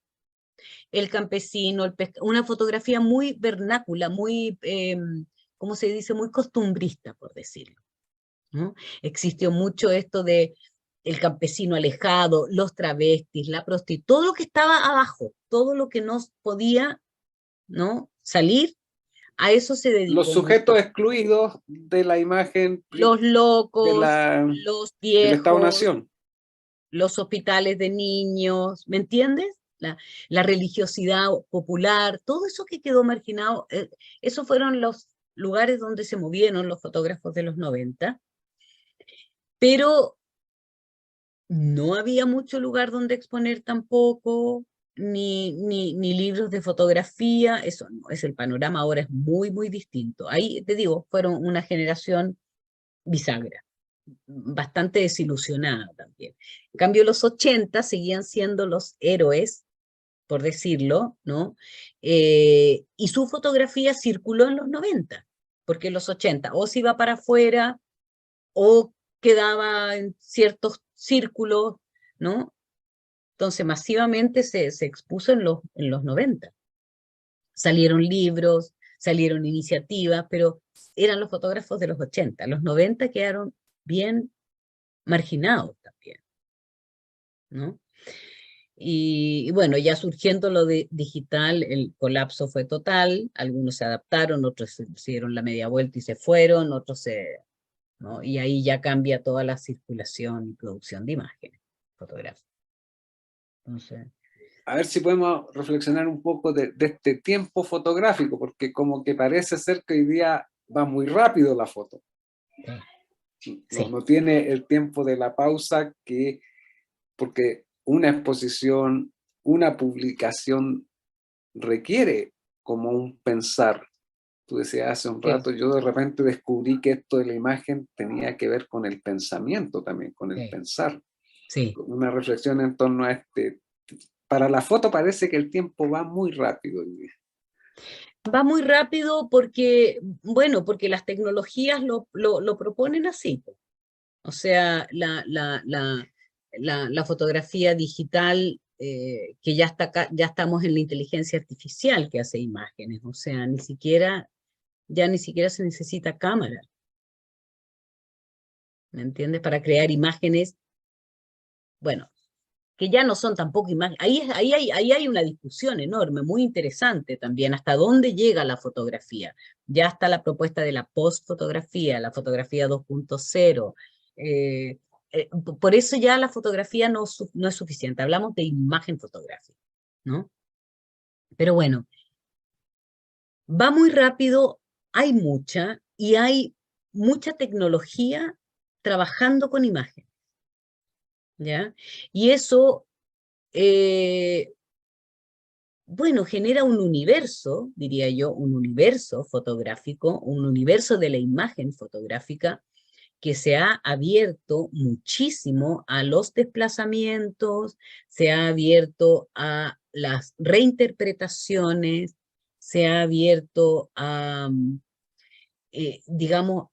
El campesino, una fotografía muy vernácula, muy, ¿cómo se dice? Muy costumbrista, por decirlo, ¿no? Existió mucho esto de el campesino alejado, los travestis, la prostituta, todo lo que estaba abajo, todo lo que no podía, ¿no?, salir, a eso se Los dedicó sujetos mucho. excluidos de la imagen Los de locos, los del viejos, Estado-Nación. los hospitales de niños, ¿me entiendes? La religiosidad popular, todo eso que quedó marginado, esos fueron los lugares donde se movieron los fotógrafos de los 90, pero no había mucho lugar donde exponer tampoco, ni libros de fotografía, eso no, es el panorama ahora es muy, muy distinto. Ahí te digo, fueron una generación bisagra, bastante desilusionada también. En cambio, los 80 seguían siendo los héroes, por decirlo, ¿no? Y su fotografía circuló en los 90, porque en los 80 o se iba para afuera o quedaba en ciertos círculos, ¿no? Entonces masivamente se expuso en los 90. Salieron libros, salieron iniciativas, pero eran los fotógrafos de los 80. Los 90 quedaron bien marginados también, ¿no? Y bueno, ya surgiendo lo de digital, el colapso fue total, algunos se adaptaron, otros se dieron la media vuelta y se fueron, otros se... ¿no? Y ahí ya cambia toda la circulación y producción de imágenes fotográficas. Entonces... A ver si podemos reflexionar un poco de este tiempo fotográfico, porque como que parece ser que hoy día va muy rápido la foto. Sí. No tiene el tiempo de la pausa porque una exposición, una publicación requiere como un pensar. Tú decías hace un rato, yo de repente descubrí que esto de la imagen tenía que ver con el pensamiento también, con el pensar. Sí. Con una reflexión en torno a este. Para la foto parece que el tiempo va muy rápido hoy día. Va muy rápido porque, bueno, porque las tecnologías lo proponen así. O sea, la fotografía digital, que ya está acá, ya estamos en la inteligencia artificial que hace imágenes. O sea, ya ni siquiera se necesita cámara. ¿Me entiendes? Para crear imágenes, bueno, que ya no son tampoco imágenes. Ahí hay una discusión enorme, muy interesante también, hasta dónde llega la fotografía. Ya está la propuesta de la postfotografía, la fotografía 2.0. Por eso ya la fotografía no es suficiente, hablamos de imagen fotográfica, ¿no? Pero bueno, va muy rápido, hay mucha, y hay mucha tecnología trabajando con imagen, ¿ya? Y eso... bueno, genera un universo, diría yo, un universo fotográfico, un universo de la imagen fotográfica que se ha abierto muchísimo a los desplazamientos, se ha abierto a las reinterpretaciones, se ha abierto a, digamos,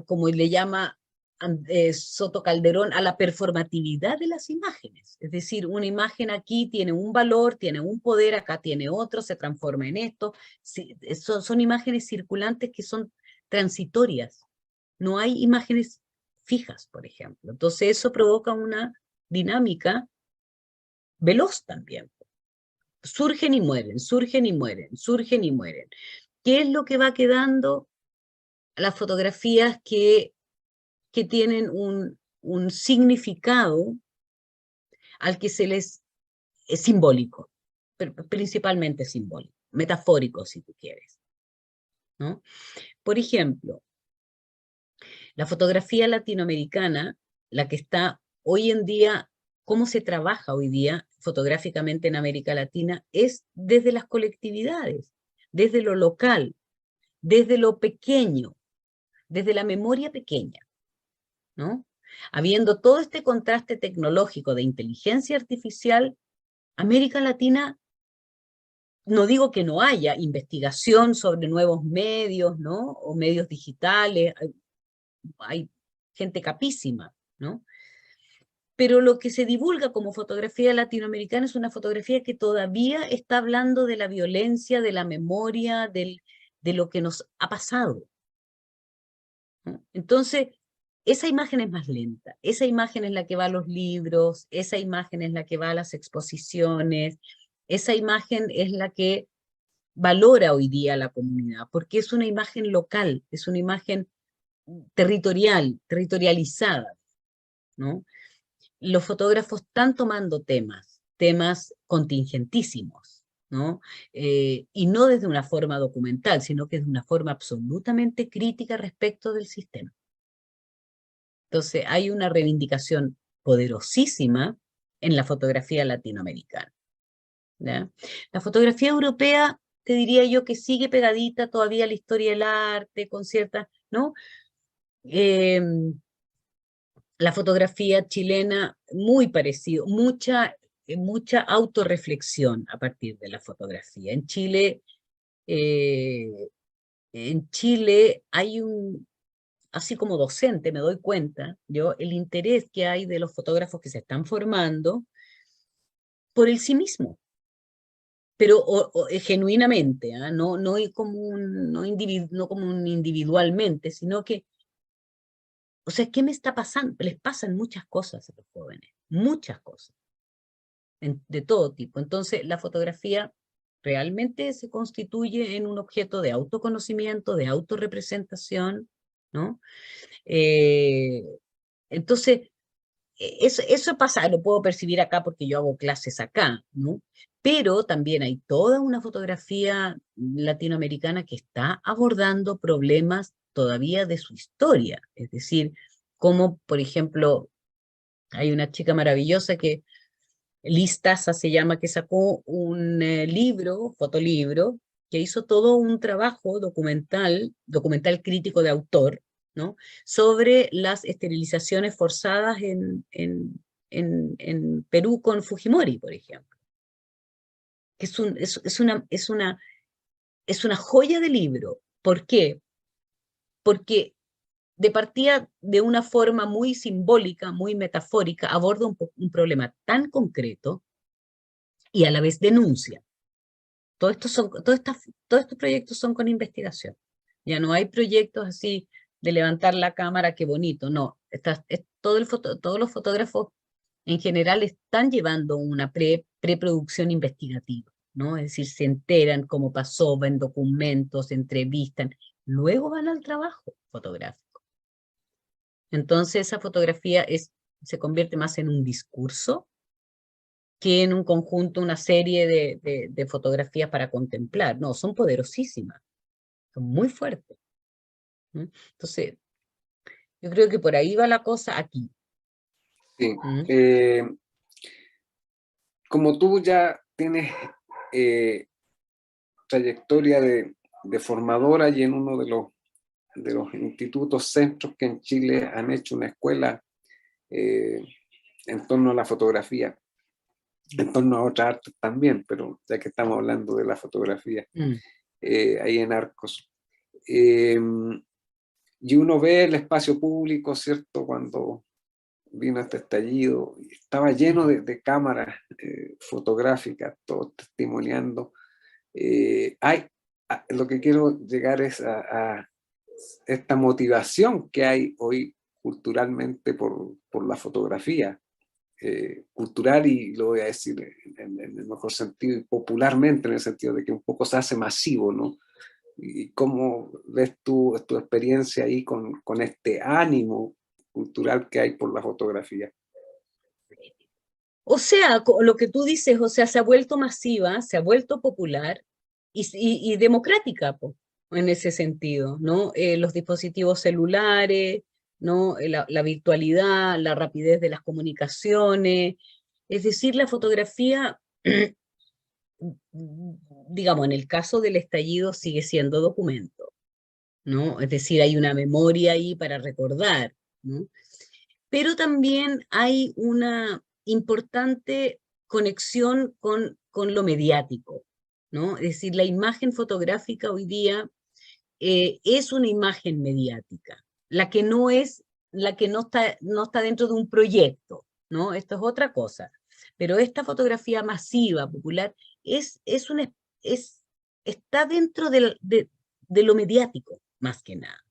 como le llama Soto Calderón, a la performatividad de las imágenes. Es decir, una imagen aquí tiene un valor, tiene un poder, acá tiene otro, se transforma en esto. Sí, son imágenes circulantes que son transitorias. No hay imágenes fijas, por ejemplo. Entonces eso provoca una dinámica veloz también. Surgen y mueren, surgen y mueren, surgen y mueren. ¿Qué es lo que va quedando? Las fotografías que tienen un significado al que se les es simbólico, pero principalmente simbólico, metafórico si tú quieres, ¿no? Por ejemplo, la fotografía latinoamericana, la que está hoy en día, cómo se trabaja hoy día fotográficamente en América Latina, es desde las colectividades, desde lo local, desde lo pequeño, desde la memoria pequeña, ¿no? Habiendo todo este contraste tecnológico de inteligencia artificial, América Latina, no digo que no haya investigación sobre nuevos medios, ¿no? O medios digitales, hay gente capísima, ¿no? Pero lo que se divulga como fotografía latinoamericana es una fotografía que todavía está hablando de la violencia, de la memoria, de lo que nos ha pasado, ¿no? Entonces, esa imagen es más lenta, esa imagen es la que va a los libros, esa imagen es la que va a las exposiciones, esa imagen es la que valora hoy día a la comunidad, porque es una imagen local, es una imagen territorializada, ¿no? Los fotógrafos están tomando temas contingentísimos, ¿no? Y no desde una forma documental, sino que de una forma absolutamente crítica respecto del sistema. Entonces, hay una reivindicación poderosísima en la fotografía latinoamericana, ¿ya? La fotografía europea, te diría yo que sigue pegadita todavía a la historia del arte, con ciertas, ¿no? La fotografía chilena, muy parecido, mucha autorreflexión a partir de la fotografía. En Chile, eh, en Chile hay así como docente me doy cuenta, el interés que hay de los fotógrafos que se están formando por el sí mismo, pero genuinamente, ¿ah? No como no como un individualmente, sino que, o sea, ¿qué me está pasando? Les pasan muchas cosas a los jóvenes, muchas cosas, de todo tipo. Entonces, la fotografía realmente se constituye en un objeto de autoconocimiento, de autorrepresentación, ¿no? Eh, entonces, eso pasa, lo puedo percibir acá porque yo hago clases acá, ¿no? Pero también hay toda una fotografía latinoamericana que está abordando problemas todavía de su historia. Es decir, como por ejemplo, hay una chica maravillosa que, Liz Taza se llama, que sacó un libro, fotolibro, que hizo todo un trabajo documental crítico de autor, ¿no? Sobre las esterilizaciones forzadas en Perú con Fujimori, por ejemplo. Es una joya de libro. ¿Por qué? Porque de partida de una forma muy simbólica, muy metafórica, aborda un problema tan concreto y a la vez denuncia. Todos estos proyectos son con investigación. Ya no hay proyectos así de levantar la cámara, qué bonito. No, todos los fotógrafos en general están llevando una preproducción investigativa, ¿no? Es decir, se enteran cómo pasó, ven documentos, entrevistan, luego van al trabajo fotográfico. Entonces esa fotografía se convierte más en un discurso que en un conjunto, una serie de fotografías para contemplar. No, son poderosísimas, son muy fuertes. ¿Mm? Entonces, yo creo que por ahí va la cosa aquí. Sí. ¿Mm? Como tú ya tienes trayectoria de formadora y en uno de los institutos, centros que en Chile han hecho una escuela en torno a la fotografía, en torno a otras artes también, pero ya que estamos hablando de la fotografía, Mm. ahí en Arcos. Eh, y uno ve el espacio público, ¿cierto? Cuando vino este estallido, estaba lleno de cámaras fotográficas, todos testimoniando. Lo que quiero llegar es a esta motivación que hay hoy culturalmente por la fotografía. Cultural, y lo voy a decir en el mejor sentido, y popularmente, en el sentido de que un poco se hace masivo, ¿no? ¿Y cómo ves tu experiencia ahí con este ánimo cultural que hay por la fotografía? O sea, lo que tú dices, o sea, se ha vuelto masiva, se ha vuelto popular y democrática, en ese sentido, ¿no? Los dispositivos celulares, ¿no? La virtualidad, la rapidez de las comunicaciones, es decir, la fotografía, digamos, en el caso del estallido sigue siendo documento, ¿no? Es decir, hay una memoria ahí para recordar, ¿no? Pero también hay una importante conexión con lo mediático, ¿no? Es decir, la imagen fotográfica hoy día es una imagen mediática, la que no está dentro de un proyecto, ¿no? Esto es otra cosa. Pero esta fotografía masiva, popular, es una, es, está dentro de lo mediático, más que nada,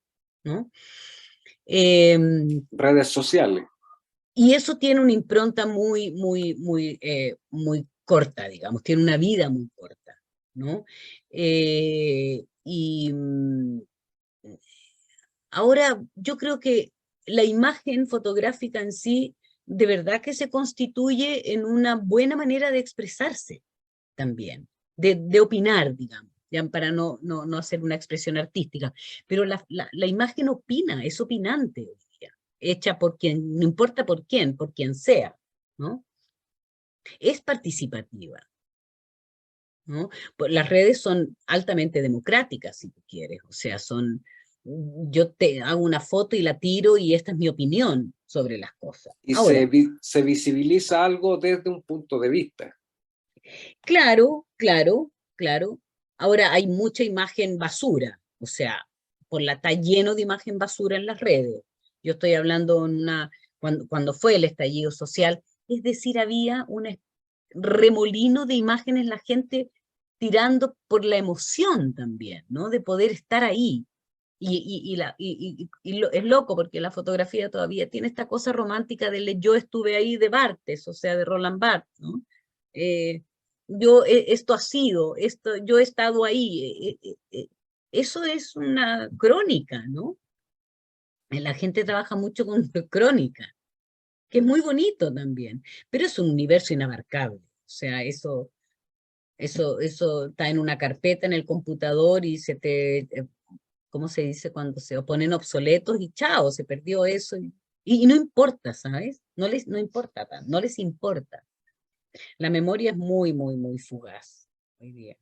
¿no? Redes sociales. Y eso tiene una impronta muy corta, digamos, tiene una vida muy corta, ¿no? Y ahora yo creo que la imagen fotográfica en sí, de verdad que se constituye en una buena manera de expresarse también, de opinar, digamos, ya para no hacer una expresión artística, pero la imagen opina, es opinante hoy día, hecha por quien, no importa por quien sea, ¿no? Es participativa, ¿no? Pues las redes son altamente democráticas, si tú quieres, o sea, yo te hago una foto y la tiro y esta es mi opinión sobre las cosas. Y Ahora, se visibiliza algo desde un punto de vista. claro. Ahora hay mucha imagen basura, O sea, está lleno de imagen basura en las redes. Yo estoy hablando cuando fue el estallido social, es decir, había un remolino de imágenes, la gente tirando por la emoción también, ¿no? De poder estar ahí. Es loco porque la fotografía todavía tiene esta cosa romántica de yo estuve ahí de Barthes, o sea, de Roland Barthes, ¿no? Eh, esto ha sido, yo he estado ahí. Eso es una crónica, ¿no? La gente trabaja mucho con crónica, que es muy bonito también, pero es un universo inabarcable. O sea, eso está en una carpeta en el computador y ¿cómo se dice? Cuando se ponen obsoletos y chao, se perdió eso. Y no importa, ¿sabes? No importa, no les importa. La memoria es muy, muy, muy fugaz hoy día,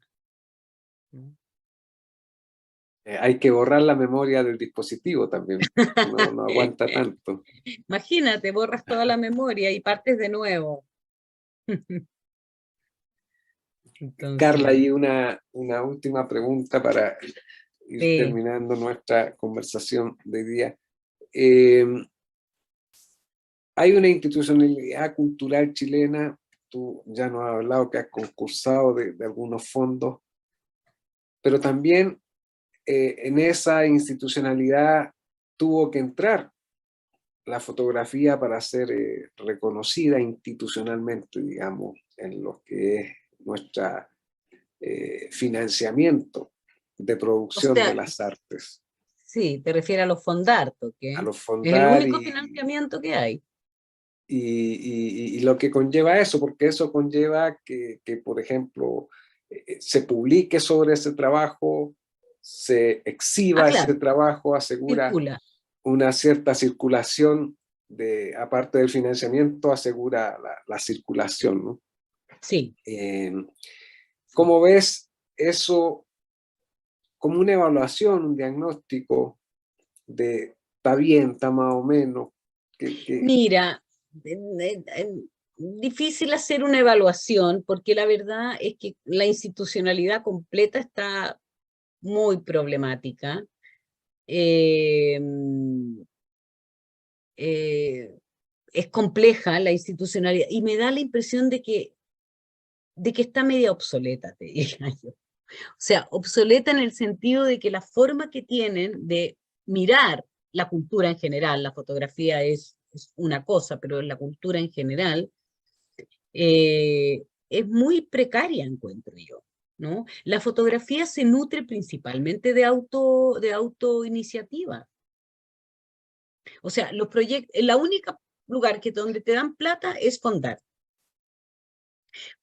¿no? Hay que borrar la memoria del dispositivo también. No aguanta tanto. Imagínate, borras toda la memoria y partes de nuevo. Carla, Entonces, y una última pregunta para ir sí, terminando nuestra conversación de hoy día. Eh, Hay una institucionalidad cultural chilena, tú ya nos has hablado que has concursado de algunos fondos, pero también en esa institucionalidad tuvo que entrar la fotografía para ser reconocida institucionalmente, digamos, en lo que es nuestro financiamiento de o producción de sea, las artes, sí, te refieres a los fondartos, a que los es el fondar único financiamiento que hay. y lo que conlleva eso, porque eso conlleva que por ejemplo, se publique sobre ese trabajo, se Ah, exhiba ese claro, trabajo, asegura circula, una cierta circulación aparte del financiamiento, asegura la circulación, ¿no? sí. Eh, Sí. ¿Cómo ves eso como una evaluación, un diagnóstico de está bien, está más o menos? Que Mira, difícil hacer una evaluación porque la verdad es que la institucionalidad completa está muy problemática. Eh, eh, es compleja la institucionalidad y me da la impresión de que está media obsoleta, te diría yo. O sea, obsoleta en el sentido de que la forma que tienen de mirar la cultura en general, la fotografía es una cosa, pero la cultura en general es muy precaria, encuentro yo, ¿no? La fotografía se nutre principalmente de autoiniciativa. O sea, los proyectos, la única lugar donde te dan plata es Fondar.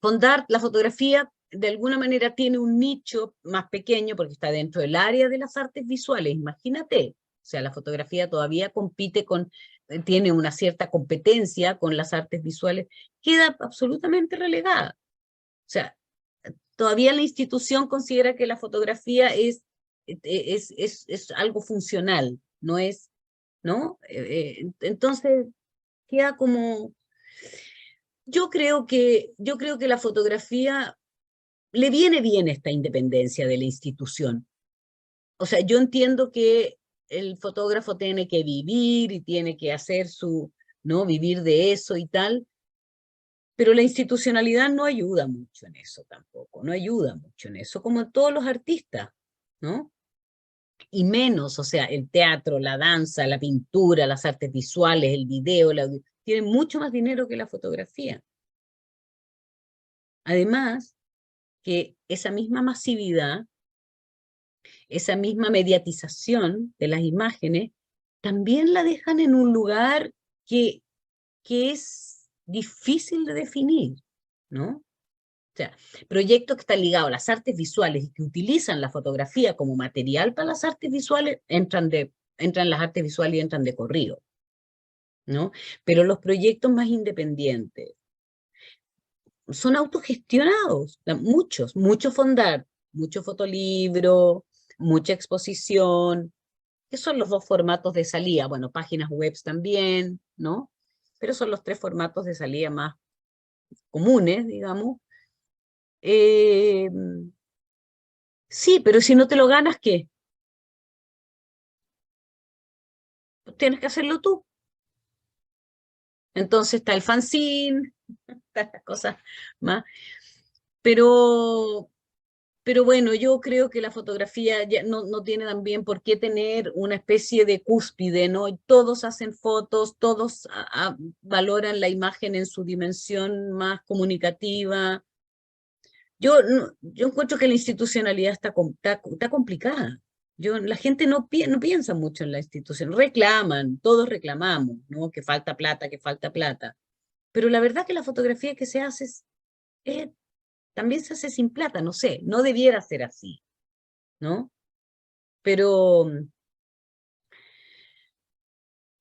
Fondar, la fotografía de alguna manera tiene un nicho más pequeño porque está dentro del área de las artes visuales, imagínate. O sea, la fotografía todavía tiene una cierta competencia con las artes visuales, queda absolutamente relegada. O sea, todavía la institución considera que la fotografía es algo funcional, no es, ¿no? Entonces, queda como, yo creo que la fotografía le viene bien esta independencia de la institución. O sea, yo entiendo que el fotógrafo tiene que vivir y tiene que hacer ¿no? Vivir de eso y tal, pero la institucionalidad no ayuda mucho en eso tampoco, no ayuda mucho en eso, como todos los artistas, ¿no? Y menos, o sea, el teatro, la danza, la pintura, las artes visuales, el video, tienen mucho más dinero que la fotografía. Además, que esa misma masividad, esa misma mediatización de las imágenes, también la dejan en un lugar que es difícil de definir, ¿no? O sea, proyectos que están ligados a las artes visuales y que utilizan la fotografía como material para las artes visuales, entran las artes visuales y entran de corrido, ¿no? Pero los proyectos más independientes son autogestionados, mucho fondar, mucho fotolibro, mucha exposición, que son los dos formatos de salida, bueno, páginas web también, ¿no? Pero son los tres formatos de salida más comunes, digamos. Eh, sí, pero si no te lo ganas, ¿qué? tienes que hacerlo tú. Entonces está el fanzine, estas cosas más. Pero, pero bueno, yo creo que la fotografía ya no tiene también por qué tener una especie de cúspide, ¿no? Todos hacen fotos, todos valoran la imagen en su dimensión más comunicativa. Yo encuentro que la institucionalidad está complicada. La gente no piensa mucho en la institución, reclaman, todos reclamamos, ¿no? Que falta plata, que falta plata. Pero la verdad que la fotografía que se hace es- también se hace sin plata, no sé, no debiera ser así, ¿no? Pero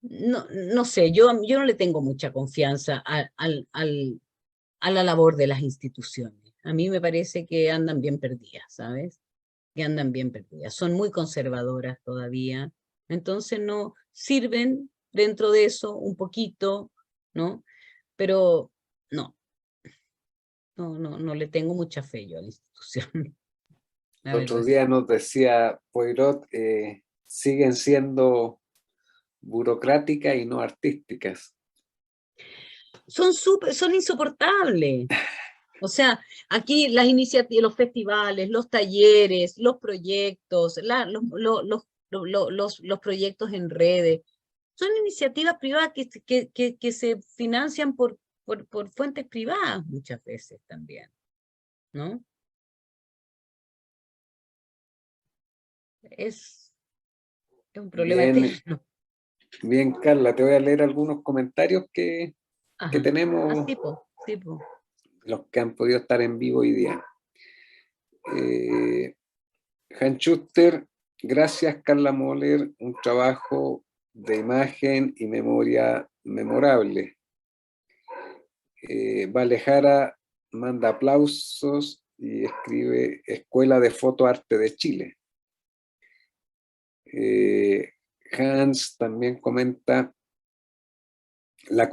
no sé, yo no le tengo mucha confianza a la labor de las instituciones. A mí me parece que andan bien perdidas, ¿sabes? Que andan bien perdidas. Son muy conservadoras todavía. Entonces no sirven dentro de eso un poquito, ¿no? Pero no, no le tengo mucha fe yo a la institución, la El otro verdad. día nos decía Poirot, siguen siendo burocráticas y no artísticas. Son insoportables. O sea, aquí las iniciativas, los festivales, los talleres, los proyectos, los proyectos en redes, son iniciativas privadas que se financian por fuentes privadas muchas veces también, ¿no? Es, es un problema Bien, eterno. bien, Carla, te voy a leer algunos comentarios que Ajá. Ah, tenemos, sí, po, sí, po. los que han podido estar en vivo hoy día. Eh, Han Schuster, gracias Carla Moller, un trabajo de imagen y memoria memorable. Vale Jara manda aplausos y escribe Escuela de Foto Arte de Chile. Hans también comenta, la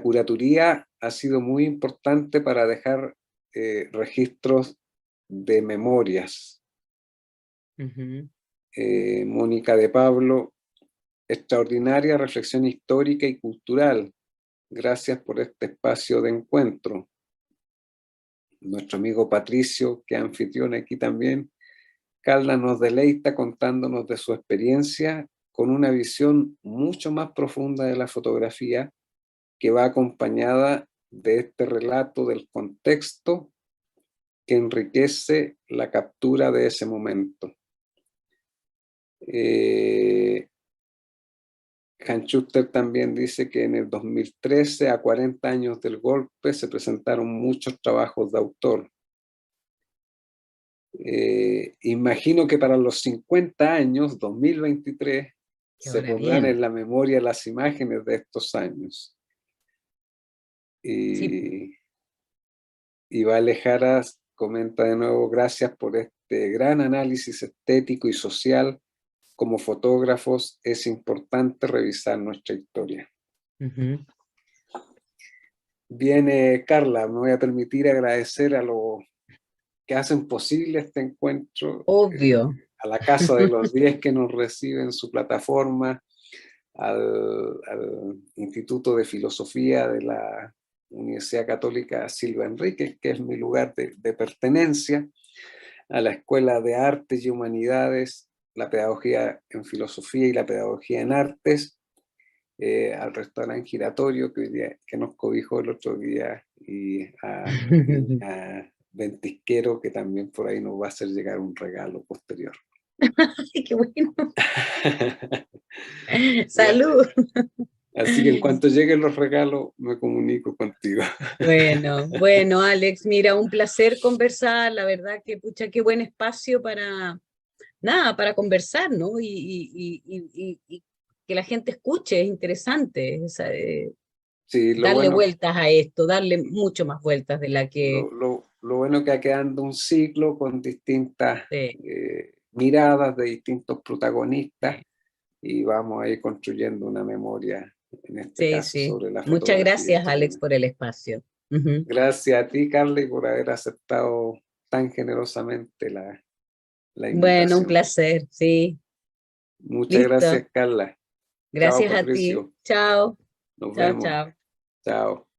curatoría ha sido muy importante para dejar registros de memorias. Ujú. Mónica de Pablo, extraordinaria reflexión histórica y cultural. Gracias por este espacio de encuentro. Nuestro amigo Patricio, que es anfitrión aquí también, Carla nos deleita contándonos de su experiencia con una visión mucho más profunda de la fotografía que va acompañada de este relato del contexto que enriquece la captura de ese momento. Hans Schuster también dice que en el 2013, a 40 años del golpe, se presentaron muchos trabajos de autor. Imagino que para los 50 años, 2023, Que se ahora pondrán viene. en la memoria las imágenes de estos años. Sí, Y, y Vale Jaras comenta de nuevo, gracias por este gran análisis estético y social. Como fotógrafos es importante revisar nuestra historia. ujú. Bien, Carla, me voy a permitir agradecer a los que hacen posible este encuentro, Obvio. a la Casa de los 10 que nos recibe en su plataforma, al Instituto de Filosofía de la Universidad Católica Silva Enríquez, que es mi lugar de pertenencia, a la Escuela de Artes y Humanidades, la Pedagogía en Filosofía y la Pedagogía en Artes, al restaurante Giratorio que nos cobijó el otro día y a Ventisquero, que también por ahí nos va a hacer llegar un regalo posterior. Ay, qué bueno. Salud. Así que en cuanto lleguen los regalos, me comunico contigo. Bueno, Alex, mira, un placer conversar, la verdad que pucha, qué buen espacio para, nada, para conversar, ¿no? Y que la gente escuche, es interesante, Sí, darle vueltas a esto, darle mucho más vueltas de la que... lo bueno que va quedando un ciclo con distintas Sí, miradas de distintos protagonistas sí, y vamos a ir construyendo una memoria, en este sí, caso, sí. sobre la Muchas fotografía gracias, Alex, chilena. por el espacio. Ujú. Gracias a ti, Carly, por haber aceptado tan generosamente la Bueno, un invitación. placer, sí. Muchas Listo. gracias, Carla. Gracias a ti. Patricio. Chao. Nos Chao, vemos. chao. Chao.